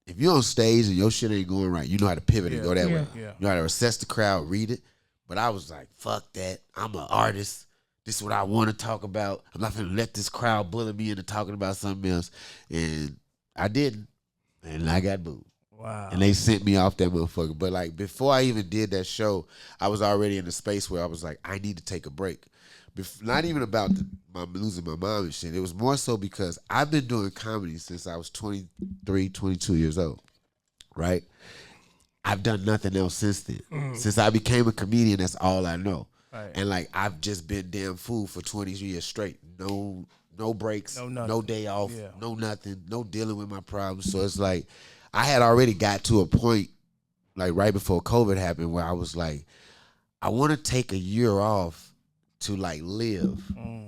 If you're on stage and your shit ain't going right, you know how to pivot and go that way.
Yeah.
You know how to assess the crowd, read it. But I was like, fuck that. I'm an artist. This is what I want to talk about. I'm not going to let this crowd bully me into talking about something else. And I didn't. And I got booed.
Wow.
And they sent me off that motherfucker. But like before I even did that show, I was already in a space where I was like, I need to take a break. Not even about losing my mom and shit. It was more so because I've been doing comedy since I was 23, 22 years old. Right? I've done nothing else since then. Since I became a comedian, that's all I know.
Right.
And like I've just been damn fool for 20 years straight. No breaks, no day off, no nothing, no dealing with my problems. So it's like I had already got to a point like right before COVID happened where I was like, I want to take a year off to like live.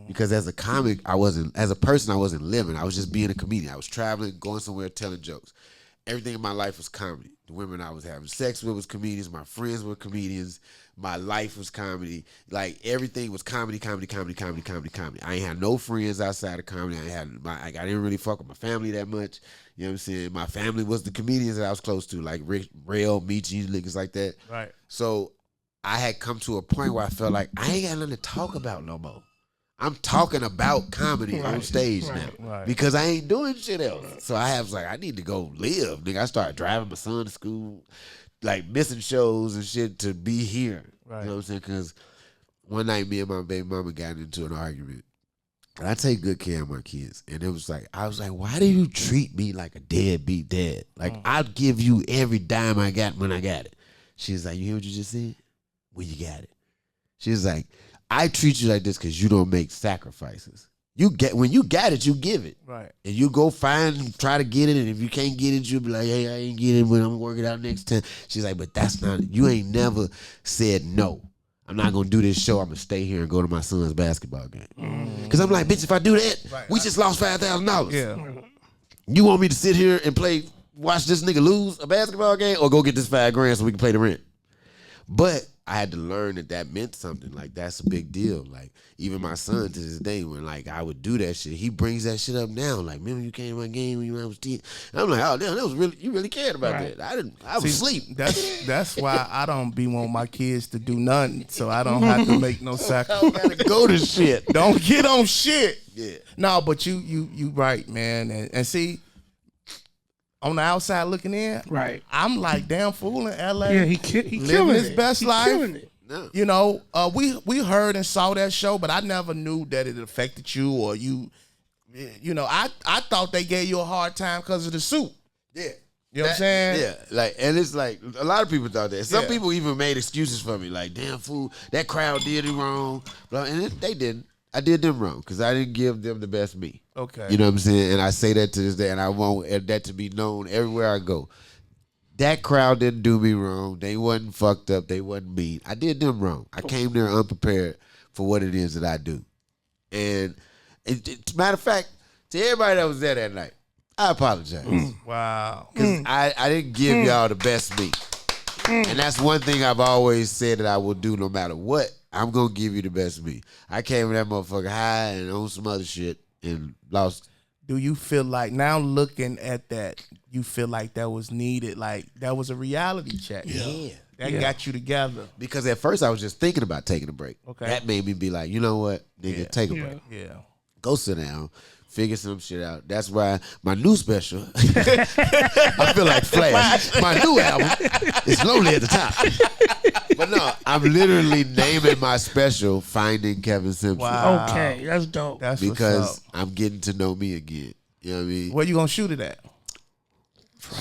Because as a comic, as a person, I wasn't living. I was just being a comedian. I was traveling, going somewhere, telling jokes. Everything in my life was comedy. The women I was having sex with was comedians. My friends were comedians. My life was comedy. Like everything was comedy. I ain't had no friends outside of comedy. I didn't really fuck with my family that much. You know what I'm saying? My family was the comedians that I was close to, like Rick, Rail, Michi, niggas like that.
Right.
So I had come to a point where I felt like I ain't got nothing to talk about no more. I'm talking about comedy on stage now because I ain't doing shit else. So I was like, I need to go live. Nigga, I started driving my son to school, like missing shows and shit to be here.
Right.
You know what I'm saying? Because one night me and my baby mama got into an argument. And I take good care of my kids. And it was like, I was like, why do you treat me like a deadbeat dad? Like, I'll give you every dime I got when I got it. She's like, you hear what you just said? When you got it. She's like, I treat you like this because you don't make sacrifices. When you got it, you give it.
Right.
And you go try to get it. And if you can't get it, you'll be like, hey, I ain't get it, but I'm working out next time. She's like, but that's not, you ain't never said no. I'm not going to do this show. I'm going to stay here and go to my son's basketball game. Because I'm like, bitch, if I do that, we just lost $5,000.
Yeah.
You want me to sit here and watch this nigga lose a basketball game or go get this $5,000 so we can pay the rent? But I had to learn that meant something. Like, that's a big deal. Like, even my son to this day, when like I would do that shit, he brings that shit up now. Like, remember you came to my game when I was 10? And I'm like, oh damn, that was really, you really cared about that. I was asleep.
That's why I don't be want my kids to do nothing, so I don't have to make no sacrifice.
I don't gotta go to shit.
Don't get on shit.
Yeah.
No, but you right, man. And see, on the outside looking in,
Right.
I'm like, damn fool in LA.
Yeah, he
living
killing
his
it.
best
He
life.
killing it.
No.
You know, we heard and saw that show, but I never knew that it affected you or you you know, I thought they gave you a hard time because of the suit.
Yeah.
You know what I'm saying?
Yeah, like, and it's like a lot of people thought that. Some
Yeah.
people even made excuses for me, like, "Damn fool, that crowd did it wrong," and they didn't. I did them wrong because I didn't give them the best me.
Okay.
You know what I'm saying? And I say that to this day, and I want that to be known everywhere I go. That crowd didn't do me wrong. They wasn't fucked up. They wasn't mean. I did them wrong. I came there unprepared for what it is that I do. And matter of fact, to everybody that was there that night, I apologize.
Wow.
Because I didn't give y'all the best me. And that's one thing I've always said that I will do no matter what. I'm going to give you the best me. I came in that motherfucker high and on some other shit and lost.
Do you feel like, now looking at that, you feel like that was needed? Like that was a reality check?
Yeah.
That got you together.
Because at first I was just thinking about taking a break.
Okay.
That made me be like, you know what, nigga, take a break.
Yeah.
Go sit down. Figure some shit out. That's why my new special, I feel like Flash. My new album is Lonely at the Top. But no, I'm literally naming my special Finding Kevin Simpson.
Wow.
Okay, that's dope.
That's
Because
what's up.
I'm getting to know me again. You know what I mean?
Where you gonna shoot it at?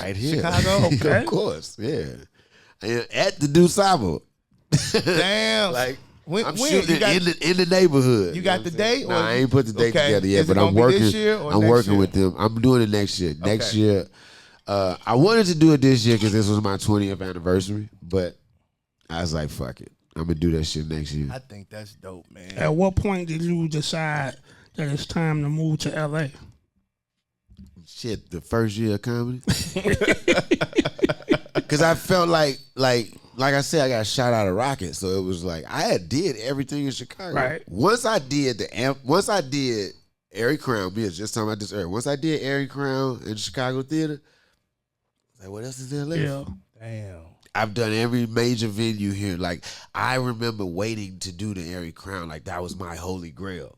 Right here.
Chicago? Okay.
Of course, yeah. And at the New Sabo.
Damn.
Like,
when
I'm
you
shooting
got,
in the neighborhood.
you got
know
the
what I'm saying?
date?
No,
or
I ain't put the date
okay.
together yet,
Is it
but I'm
gonna be
working.
this year or
I'm
next
working
year?
with them. I'm doing it next year. Next
Okay.
year, I wanted to do it this year because this was my 20th anniversary, but I was like, fuck it. I'm gonna do that shit next year.
I think that's dope, man.
At what point did you decide that it's time to move to LA?
Shit, the first year of comedy. Because I felt like I said, I got shot out of rocket, so it was like I had did everything in Chicago.
Right.
Once I did Airy Crown, we was just talking about this earlier. Once I did Airy Crown in Chicago theater, I was like, what else is there left?
Yeah.
Damn.
I've done every major venue here. Like, I remember waiting to do the Airy Crown. Like, that was my holy grail.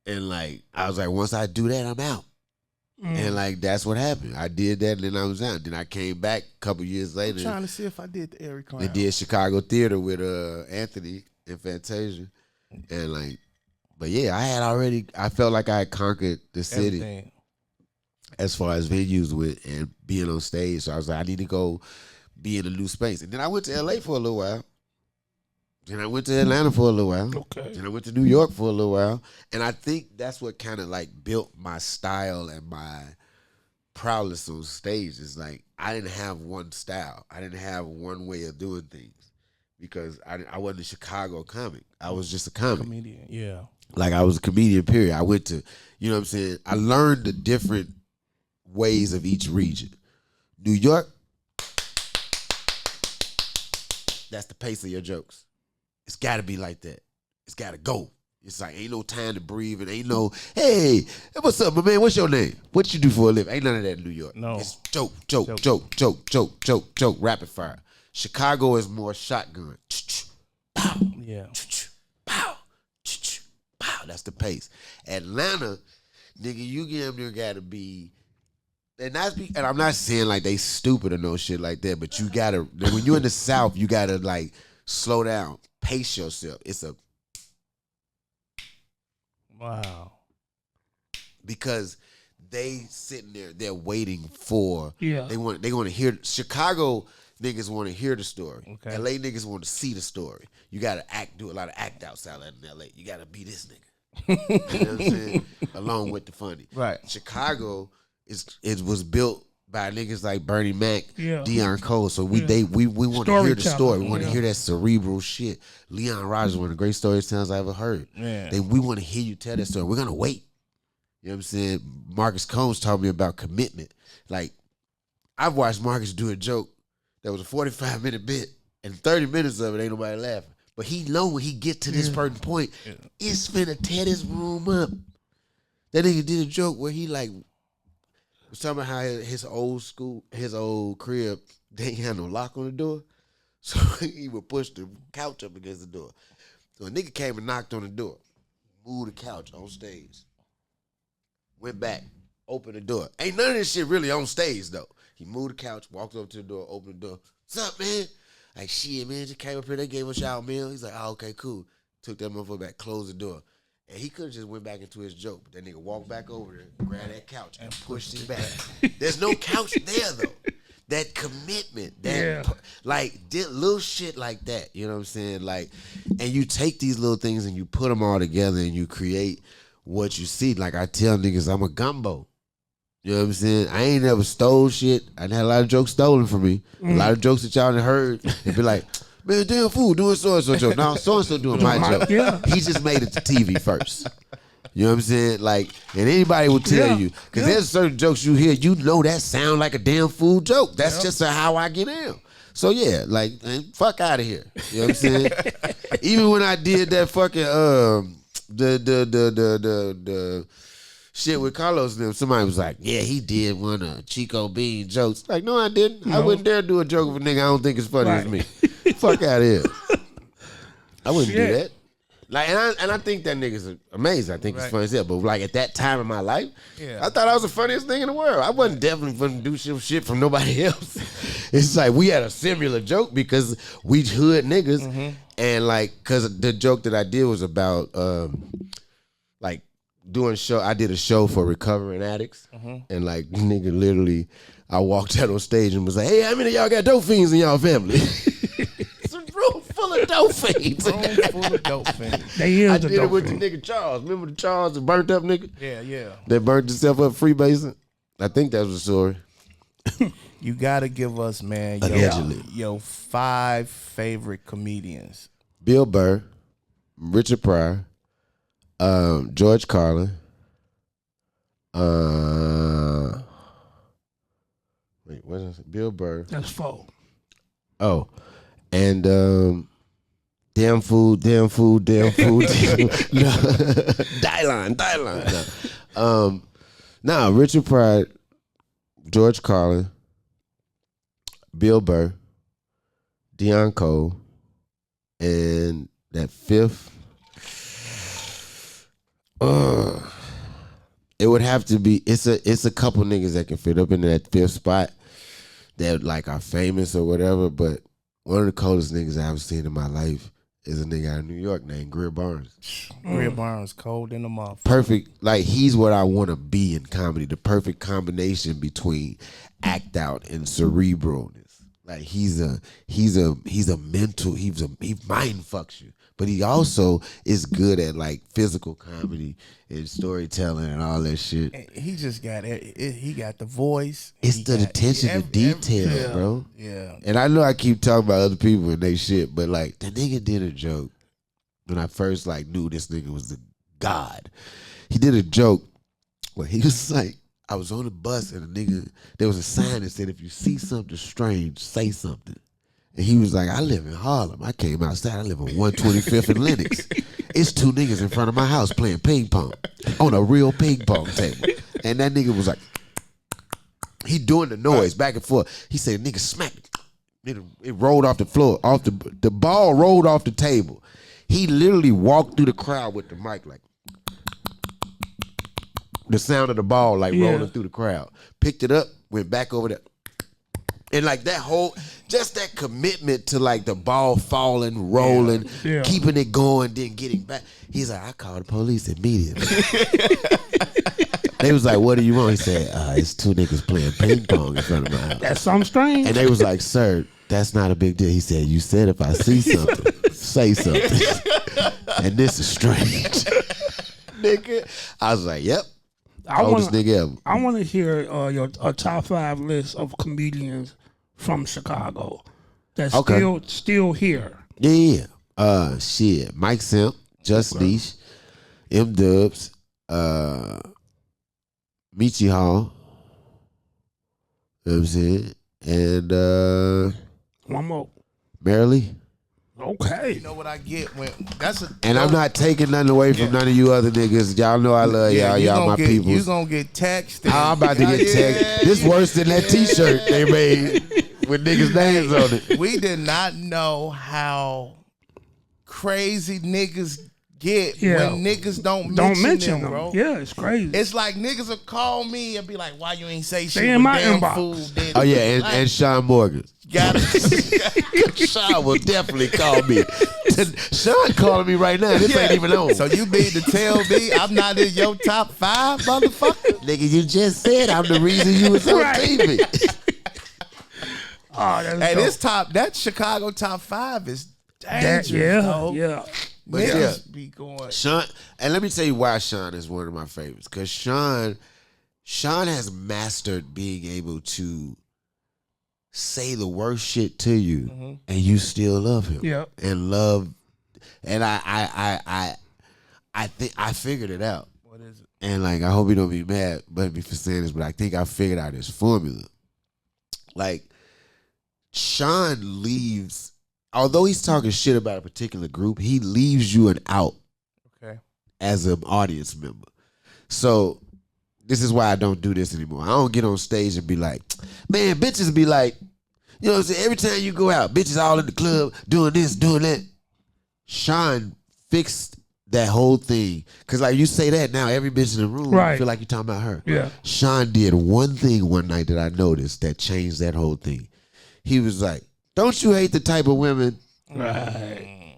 And like, I was like, once I do that, I'm out. And like, that's what happened. I did that, and then I was out. Then I came back a couple years later.
I'm trying to see if I did the Eric Crown.
They did Chicago theater with Anthony and Fantasia, and like, but yeah, I felt like I had conquered the city
Everything.
as far as venues with and being on stage. So I was like, I need to go be in a new space. And then I went to LA for a little while. Then I went to Atlanta for a little while.
Okay.
Then I went to New York for a little while. And I think that's what kind of like built my style and my prowess on stage. Is like, I didn't have one style. I didn't have one way of doing things because I wasn't a Chicago comic. I was just a comic.
Comedian. Yeah.
Like, I was a comedian, period. I went to, you know what I'm saying? I learned the different ways of each region. New York, that's the pace of your jokes. It's got to be like that. It's got to go. It's like, ain't no time to breathe and ain't no, hey, what's up, my man? What's your name? What you do for a living? Ain't none of that in New York.
No.
It's joke, rapid fire. Chicago is more shotgun. Pow,
Yeah.
pow, pow. That's the pace. Atlanta, nigga, you damn near got to be, and I'm not saying like they stupid or no shit like that, but you got to, when you're in the South, you got to like slow down. Pace yourself. It's a
Wow.
because they sitting there, they're waiting for.
Yeah.
They want to hear. Chicago niggas want to hear the story.
Okay.
LA niggas want to see the story. You got to do a lot of act outs out in LA. You got to be this nigga. You know what I'm saying? Along with the funny.
Right.
Chicago was built by niggas like Bernie Mac,
Yeah.
Deion Cole. So we want to hear the story. We want to hear that cerebral shit. Leon Rogers, one of the great storytellers I ever heard.
Yeah.
We want to hear you tell that story. We're gonna wait. You know what I'm saying? Marcus Combs taught me about commitment. Like, I've watched Marcus do a joke that was a 45-minute bit, and 30 minutes of it ain't nobody laughing. But he know when he get to this certain point, it's finna tear this room up. That nigga did a joke where he like was talking about how his old crib, they ain't had no lock on the door. So he would push the couch up against the door. So a nigga came and knocked on the door, moved the couch on stage, went back, opened the door. Ain't none of this shit really on stage though. He moved the couch, walked up to the door, opened the door. What's up, man? Like, shit, man, just came up here, they gave us y'all meal. He's like, oh, okay, cool. Took that motherfucker back, closed the door. And he could have just went back into his joke. But that nigga walked back over there, grabbed that couch, and pushed it back. There's no couch there, though. That commitment, little shit like that. You know what I'm saying? Like, and you take these little things and you put them all together and you create what you see. Like I tell niggas, I'm a gumbo. You know what I'm saying? I ain't never stole shit. I done had a lot of jokes stolen from me. A lot of jokes that y'all done heard. They be like, man, damn fool doing so-and-so joke. No, so-and-so doing my joke.
Yeah.
He just made it to TV first. You know what I'm saying? Like, and anybody will tell you. Because there's certain jokes you hear, you know that sound like a damn fool joke. That's just how I get in. So yeah, like, fuck out of here. You know what I'm saying? Even when I did that fucking the shit with Carlos and them, somebody was like, yeah, he did one of Chico Bean jokes. Like, no, I didn't. No. I wouldn't dare do a joke of a nigga I don't think is funny as me. Fuck out of here. I wouldn't do that. Like, and I think that nigga's amazing. I think he's funny as hell. But like at that time in my life, I thought I was the funniest thing in the world. I wasn't definitely going to do shit from nobody else. It's like we had a similar joke because we hood niggas, and like, cause the joke that I did was about like doing show. I did a show for recovering addicts, and like nigga literally, I walked out on stage and was like, "Hey, how many of y'all got dope fiends in y'all family?" Room full of dope fiends.
Room full of dope fiends.
I did it with the nigga Charles. Remember the Charles, the burnt up nigga?
Yeah.
That burnt himself up freebasing? I think that was the story.
You gotta give us, man, your 5 favorite comedians.
Bill Burr, Richard Pryor, George Carlin, wait, what is it? Bill Burr.
That's 4.
Oh. And damn fool. No. Dylan. No. Richard Pryor, George Carlin, Bill Burr, Deion Cole, and that 5th. It would have to be. It's a couple niggas that can fit up in that 5th spot that like are famous or whatever, but one of the coldest niggas I've seen in my life is a nigga out of New York named Greer Barnes.
Greer Barnes, cold in the mouth.
Perfect. Like, he's what I want to be in comedy. The perfect combination between act out and cerebralness. Like, he mind fucks you. But he also is good at like physical comedy and storytelling and all that shit.
He just got he got the voice.
It's the attention to detail, bro.
Yeah.
And I know I keep talking about other people and they shit, but like the nigga did a joke when I first like knew this nigga was the god. He did a joke where he was like, I was on the bus and there was a sign that said, if you see something strange, say something. And he was like, I live in Harlem. I came outside. I live on 125th and Lenox. It's 2 niggas in front of my house playing ping pong on a real ping pong table. And that nigga was like, he doing the noise back and forth. He said, nigga smacked it. It rolled off the floor. The ball rolled off the table. He literally walked through the crowd with the mic like, the sound of the ball like rolling through the crowd. Picked it up, went back over there. And like that whole, just that commitment to like the ball falling, rolling, keeping it going, then getting back. He's like, I called the police immediately. They was like, what do you want? He said, it's 2 niggas playing ping pong in front of my house.
That's something strange.
And they was like, sir, that's not a big deal. He said, you said if I see something, say something. And this is strange. Nigga. I was like, yep. Oldest nigga ever.
I want to hear your top 5 list of comedians from Chicago that's still here.
Yeah. Shit. Mike Simp, Just Leash, M Dubs, Michi Hall. You know what I'm saying? And
one more.
Marilee.
Okay.
You know what I get when
I'm not taking nothing away from none of you other niggas. Y'all know I love y'all. Y'all my people.
You gonna get text.
I'm about to get text. This worse than that T-shirt they made with niggas' names on it.
We did not know how crazy niggas get when niggas don't mention them, bro.
Yeah, it's crazy.
It's like niggas will call me and be like, "Why you ain't say shit?"
They in my
Damn
inbox.
Fool did
Oh yeah,
it.
and Sean Morgan.
Got it.
Sean will definitely call me. Sean calling me right now. This ain't even on.
So you mean to tell me I'm not in your top 5, motherfucker?
Nigga, you just said I'm the reason you was on TV.
Oh, that's
Hey,
dope.
that Chicago top 5 is dangerous.
Yeah.
But
Niggas be going.
Sean, and let me tell you why Sean is one of my favorites. Because Sean has mastered being able to say the worst shit to you, and you still love him.
Yeah.
And love, and I think I figured it out.
What is it?
And like, I hope you don't be mad at me for saying this, but I think I figured out his formula. Like, Sean leaves, although he's talking shit about a particular group, he leaves you an out.
Okay.
As an audience member. So this is why I don't do this anymore. I don't get on stage and be like, man, bitches be like, you know what I'm saying? Every time you go out, bitches all in the club doing this, doing that. Sean fixed that whole thing. Cause like you say that now, every bitch in the room feel like you're talking about her.
Yeah.
Sean did one thing one night that I noticed that changed that whole thing. He was like, don't you hate the type of women?
Right.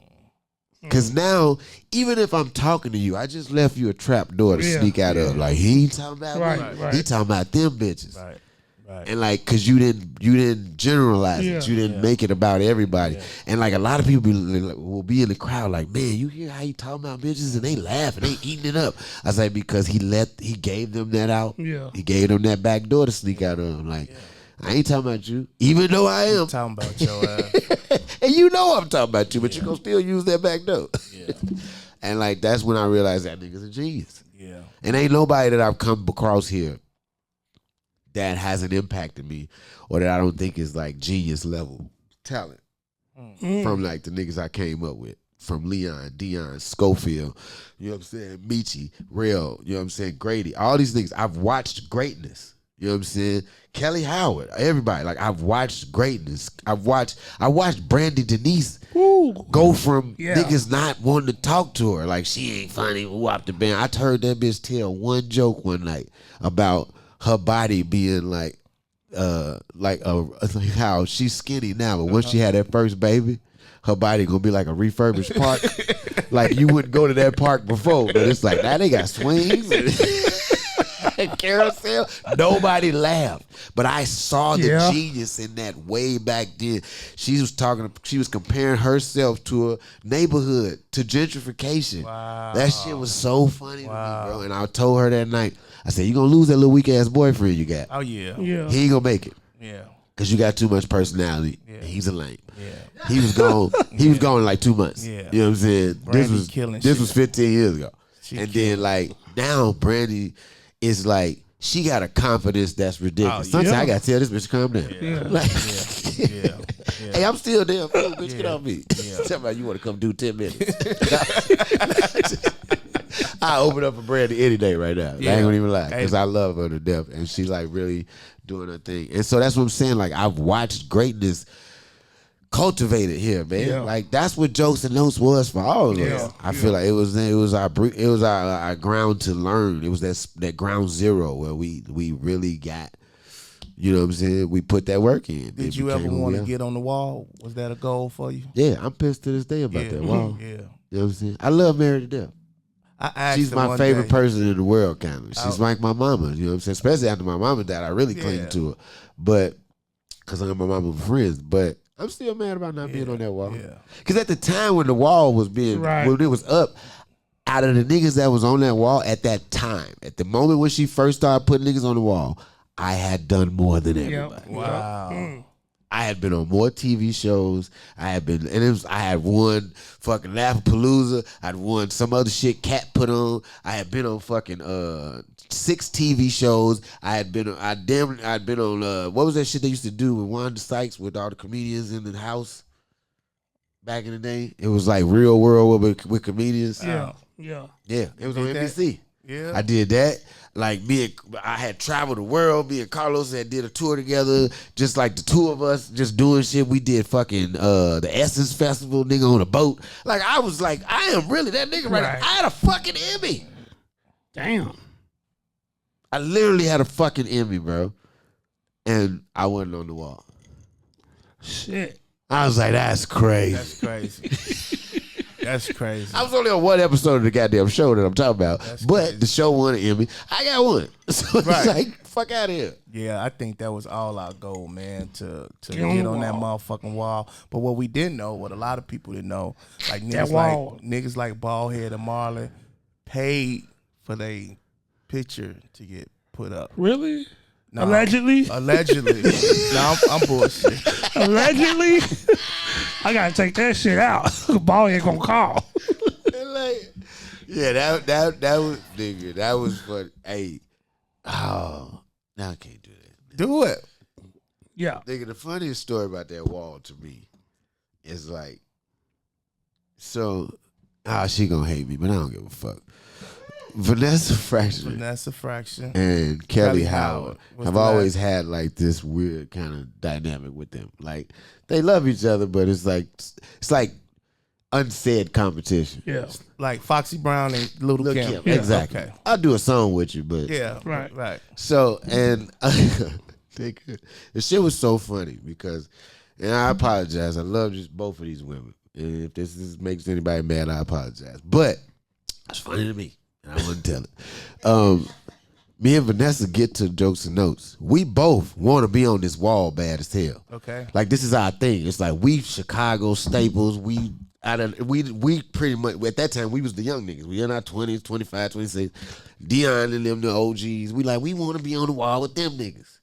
Because now, even if I'm talking to you, I just left you a trap door to sneak out of. Like, he ain't talking about me.
Right.
He talking about them bitches.
Right.
And like, because you didn't generalize it. You didn't make it about everybody. And like, a lot of people will be in the crowd like, man, you hear how he talking about bitches and they laughing, they eating it up. I was like, because he gave them that out.
Yeah.
He gave them that back door to sneak out of them. Like, I ain't talking about you, even though I am.
Talking about your ass.
And you know I'm talking about you, but you gonna still use that back door. Yeah. And like, that's when I realized that nigga's a genius.
Yeah.
And ain't nobody that I've come across here that hasn't impacted me or that I don't think is like genius level talent from like the niggas I came up with. From Leon, Dion, Schofield, you know what I'm saying, Michi, Real, you know what I'm saying, Grady, all these niggas. I've watched greatness. You know what I'm saying? Kelly Howard, everybody. Like, I've watched greatness. I watched Brandy Denise go from niggas not wanting to talk to her. Like, she ain't funny, whoop the band. I heard that bitch tell one joke one night about her body being like how she's skinny now, but once she had that first baby, her body gonna be like a refurbished park. Like, you wouldn't go to that park before, but it's like, now they got swings and carousel. Nobody laughed, but I saw the genius in that way back then. She was comparing herself to a neighborhood, to gentrification. Wow. That shit was so funny to me, bro. And I told her that night, I said, you gonna lose that little weak ass boyfriend you got.
Oh yeah.
He ain't gonna make it.
Yeah.
Cause you got too much personality. Yeah. And he's a lame. Yeah. He was gone. He was gone in like 2 months. Yeah. You know what I'm saying? This was 15 years ago. And then like now Brandy is like, she got a confidence that's ridiculous. Sometimes I gotta tell this bitch to calm down. Hey, I'm still there. Bitch, get off me. Tell me you want to come do 10 minutes. I open up for Brandy any day right now. I ain't gonna even lie, because I love her to death, and she's like really doing her thing. And so that's what I'm saying. Like, I've watched greatness cultivated here, man. Yeah. Like, that's what Jokes and Notes was for all of us. I feel like it was our ground to learn. It was that ground zero where we really got, you know what I'm saying, we put that work in.
Did you ever want to get on the wall? Was that a goal for you?
Yeah, I'm pissed to this day about that wall. Yeah. You know what I'm saying? I love Mary to death. She's my favorite person in the world, kind of. She's like my mama, you know what I'm saying? Especially after my mama died, I really cling to her. But, because I'm my mama's friends. But I'm still mad about not being on that wall. Because at the time when the wall was when it was up, out of the niggas that was on that wall at that time, at the moment when she first started putting niggas on the wall, I had done more than everybody.
Wow.
I had been on more TV shows. I had won fucking Laughapalooza. I'd won some other shit Cat put on. I had been on fucking 6 TV shows. I'd been on what was that shit they used to do with Wanda Sykes with all the comedians in the house back in the day? It was like Real World with comedians.
Yeah.
It was on NBC.
Yeah.
I did that. Like I had traveled the world. Me and Carlos had did a tour together, just like the two of us, just doing shit. We did fucking the Essence Festival, nigga, on a boat. Like I was like, I am really that nigga right now. I had a fucking Emmy.
Damn.
I literally had a fucking Emmy, bro. And I wasn't on the wall.
Shit.
I was like, that's crazy.
That's crazy. That's crazy.
I was only on one episode of the goddamn show that I'm talking about. But
crazy.
the show won an Emmy. I got one. So it's like, fuck out of here.
Yeah, I think that was all our goal, man, to get on that motherfucking wall. But what we didn't know, what a lot of people didn't know, like niggas like Baldhead and Marlon paid for their picture to get put up.
Really?
No,
Allegedly?
Allegedly. No, I'm bullshit.
Allegedly? I gotta take that shit out. Ball ain't gonna call.
Yeah, that was nigga. That was fun. Hey, now I can't do that.
Do it.
Yeah.
Nigga, the funniest story about that wall to me is like, so, she gonna hate me, but I don't give a fuck. Vanessa Fraction and Kelly Howard have always had like this weird kind of dynamic with them. Like they love each other, but it's like unsaid competition.
Yeah.
Like Foxy Brown and Little Kim.
Yeah, exactly. Okay. I'll do a song with you, but
yeah, right.
So and the shit was so funny because, and I apologize. I love just both of these women. And if this makes anybody mad, I apologize. But it's funny to me. And I wouldn't tell it. Me and Vanessa get to Jokes and Notes. We both want to be on this wall bad as hell.
Okay.
Like this is our thing. It's like we Chicago staples. We pretty much at that time we was the young niggas. We in our 20s, 25, 26. Dion and them the OGs. We want to be on the wall with them niggas.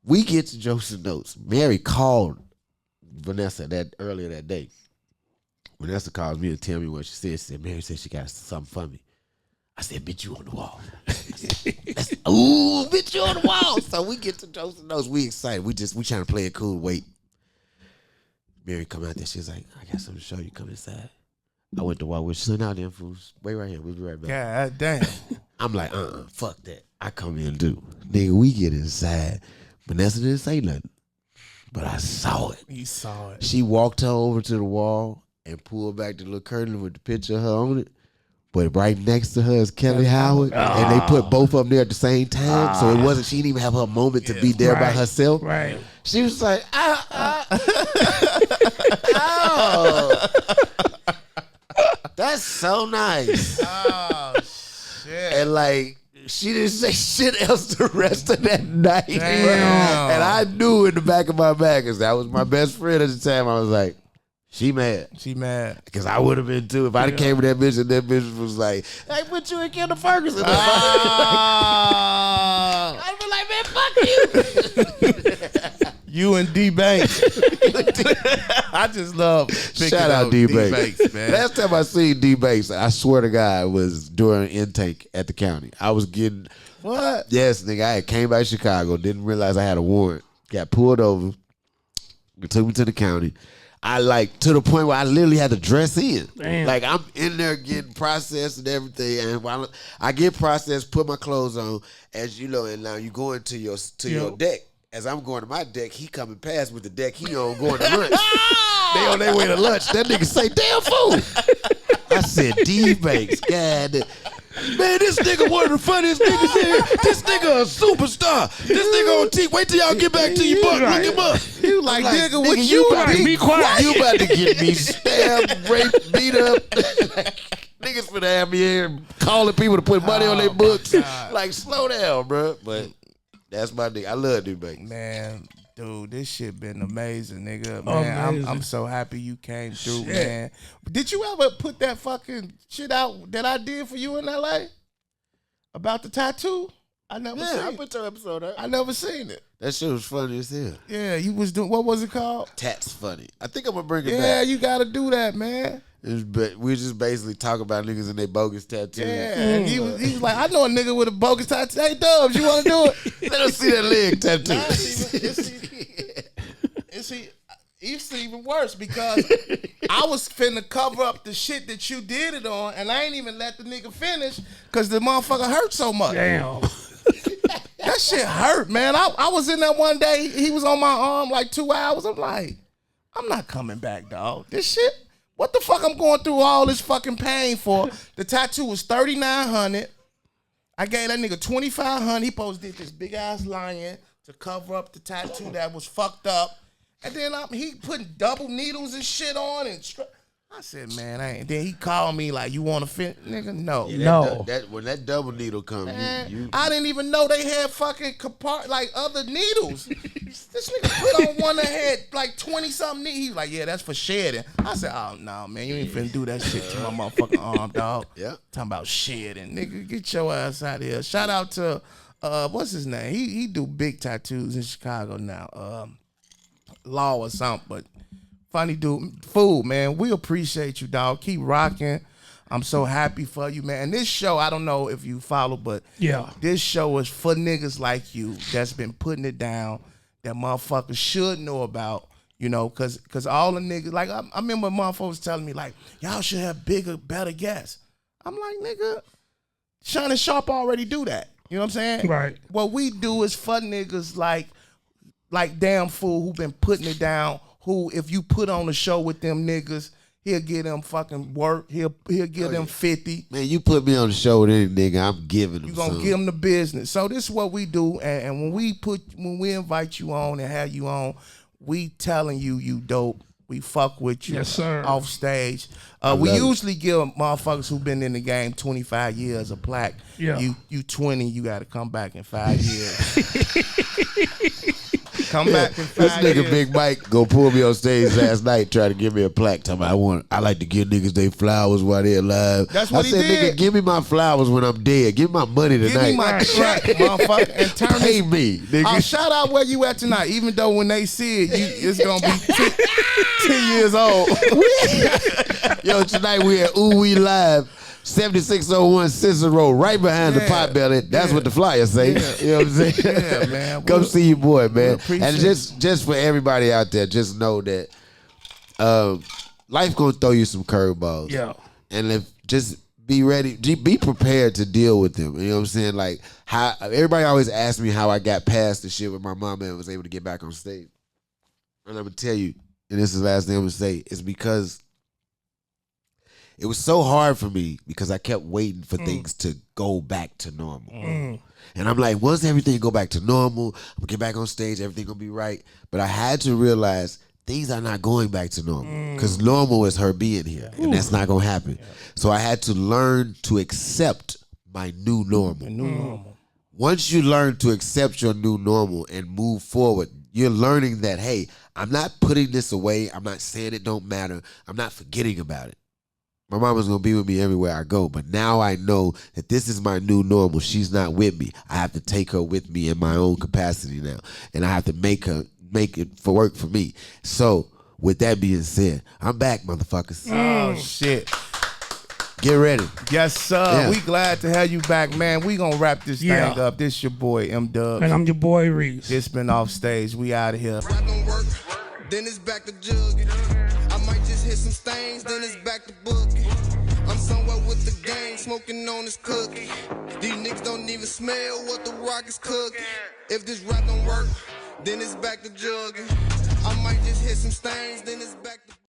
We get to Jokes and Notes. Mary called Vanessa earlier that day. Vanessa calls me and tell me what she said. She said, Mary said she got something for me. I said, bitch, you on the wall. Ooh, bitch, you on the wall. So we get to Jokes and Notes. We excited. We trying to play it cool. Wait. Mary come out there. She's like, I got something to show you. Come inside. I went to wall with her. Now them fools. Wait right here. We'll be right back.
God damn.
I'm like, fuck that. I come in and do. Nigga, we get inside. Vanessa didn't say nothing. But I saw it.
You saw it.
She walked her over to the wall and pulled back the little curtain with the picture of her on it. But right next to her is Kelly Howard, and they put both of them there at the same time. So it wasn't, she didn't even have her moment to be there by herself.
Right.
She was like, oh. That's so nice.
Oh, shit.
And like, she didn't say shit else the rest of that night.
Damn.
And I knew in the back of my back, because that was my best friend at the time, I was like, she mad.
She mad.
Because I would have been too. If I came with that bitch and that bitch was like, I put you in Kendall Ferguson. I'd be like, man, fuck you.
You and D Banks. I just love
Shout out D Banks,
man.
Last time I seen D Banks, I swear to God, was during intake at the county. I was getting,
what?
Yes, nigga, I came by Chicago, didn't realize I had a warrant. Got pulled over. They took me to the county. I to the point where I literally had to dress in.
Damn.
Like I'm in there getting processed and everything. And while I get processed, put my clothes on, as you know, and now you go into your deck. As I'm going to my deck, he coming past with the deck he on going to lunch. They on their way to lunch. That nigga say, damn fool. I said, D Banks, God. Man, this nigga one of the funniest niggas here. This nigga a superstar. This nigga on TV. Wait till y'all get back to your buck. Look him up.
You like, nigga, what you
about to
be quiet.
You about to get me stabbed, raped, beat up. Niggas finna have me here calling people to put money on their books. God. Like, slow down, bro. But that's my nigga. I love D Banks.
Man, dude, this shit been amazing, nigga. Man, I'm so happy you came through, man. Did you ever put that fucking shit out that I did for you in LA? About the tattoo? I never seen it.
I put your episode up.
I never seen it.
That shit was funny as hell.
Yeah, you was doing, what was it called?
Tats funny. I think I'm gonna bring it back.
Yeah, you gotta do that, man.
We just basically talk about niggas and they bogus tattoos.
Yeah, and he was like, I know a nigga with a bogus tattoo. Hey, Dubs, you want to do it?
Let us see that leg tattoo.
It's even worse because I was finna cover up the shit that you did it on, and I ain't even let the nigga finish because the motherfucker hurt so much.
Damn.
That shit hurt, man. I was in there one day. He was on my arm like 2 hours. I'm like, I'm not coming back, dog. This shit, what the fuck I'm going through all this fucking pain for? The tattoo was $3,900. I gave that nigga $2,500. He supposed to did this big ass lion to cover up the tattoo that was fucked up. And then he putting double needles and shit on and I said, man, I ain't. Then he called me like, you want to fit, nigga? No,
no. When that double needle comes,
I didn't even know they had fucking like other needles. This nigga put on one that had like 20 something needles. He was like, yeah, that's for shedding. I said, oh no, man, you ain't finna do that shit to my motherfucking arm, dog.
Yeah,
talking about shedding, nigga. Get your ass out of here. Shout out to what's his name? He do big tattoos in Chicago now. Law or something, but. Funny dude, Fool, man. We appreciate you, dog. Keep rocking. I'm so happy for you, man. And this show, I don't know if you follow, but
yeah,
this show is for niggas like you that's been putting it down, that motherfuckers should know about, you know, cause all the niggas, like I remember motherfuckers telling me like, y'all should have bigger, better guests. I'm like, nigga, Sean and Sharp already do that. You know what I'm saying?
Right.
What we do is for niggas like Damn Fool who been putting it down. Who, if you put on a show with them niggas, he'll get them fucking work. He'll give them 50.
Man, you put me on the show with any nigga, I'm giving them.
You gonna give them the business. So this is what we do. And when we invite you on and have you on, we telling you dope. We fuck with you.
Yes, sir.
Off stage. We usually give motherfuckers who been in the game 25 years a plaque.
Yeah.
You 20, you got to come back in 5 years. Come back in 5
This nigga
years.
Big Mike go pull me on stage last night, try to give me a plaque. Talking about, I like to give niggas their flowers while they're alive.
That's what
I said,
he did.
nigga, give me my flowers when I'm dead. Give me my money tonight.
Give me my check, motherfucker, and turn
Pay me, nigga.
Shout out where you at tonight. Even though when they see it, it's gonna be 10 years old.
Yo, tonight we at Ooh We Live, 7601 Cicero, right behind the Potbelly. That's what the flyers say.
Yeah.
You know what I'm saying?
Yeah, man.
Come see your boy, man. And
it.
just for everybody out there, just know that life gonna throw you some curveballs.
Yeah.
And just be ready, be prepared to deal with them. You know what I'm saying? Like how everybody always asks me how I got past the shit with my mama and was able to get back on stage. And I'm gonna tell you, and this is the last thing I'm gonna say, it's because it was so hard for me because I kept waiting for things to go back to normal. And I'm like, once everything go back to normal, I'm gonna get back on stage, everything gonna be right. But I had to realize things are not going back to normal because normal is her being here, and that's not gonna happen. So I had to learn to accept my new normal. Once you learn to accept your new normal and move forward, you're learning that, hey, I'm not putting this away. I'm not saying it don't matter. I'm not forgetting about it. My mama's going to be with me everywhere I go, but now I know that this is my new normal. She's not with me. I have to take her with me in my own capacity now, and I have to make it for work for me. So, with that being said, I'm back, motherfuckers.
Oh, shit.
Get ready.
Yes, sir.
Yeah.
We glad to have you back, man. We gonna wrap this thing up. This your boy, M-Dubs.
And I'm your boy, Reese.
This been Offstage. We out of here.
Rap don't work, then it's back to jugging. I might just hit some stains, then it's back to boogie. I'm somewhere with the gang, smoking on this cookie. These niggas don't even smell what the rock is cooking. If this rap don't work, then it's back to jugging. I might just hit some stains, then it's back to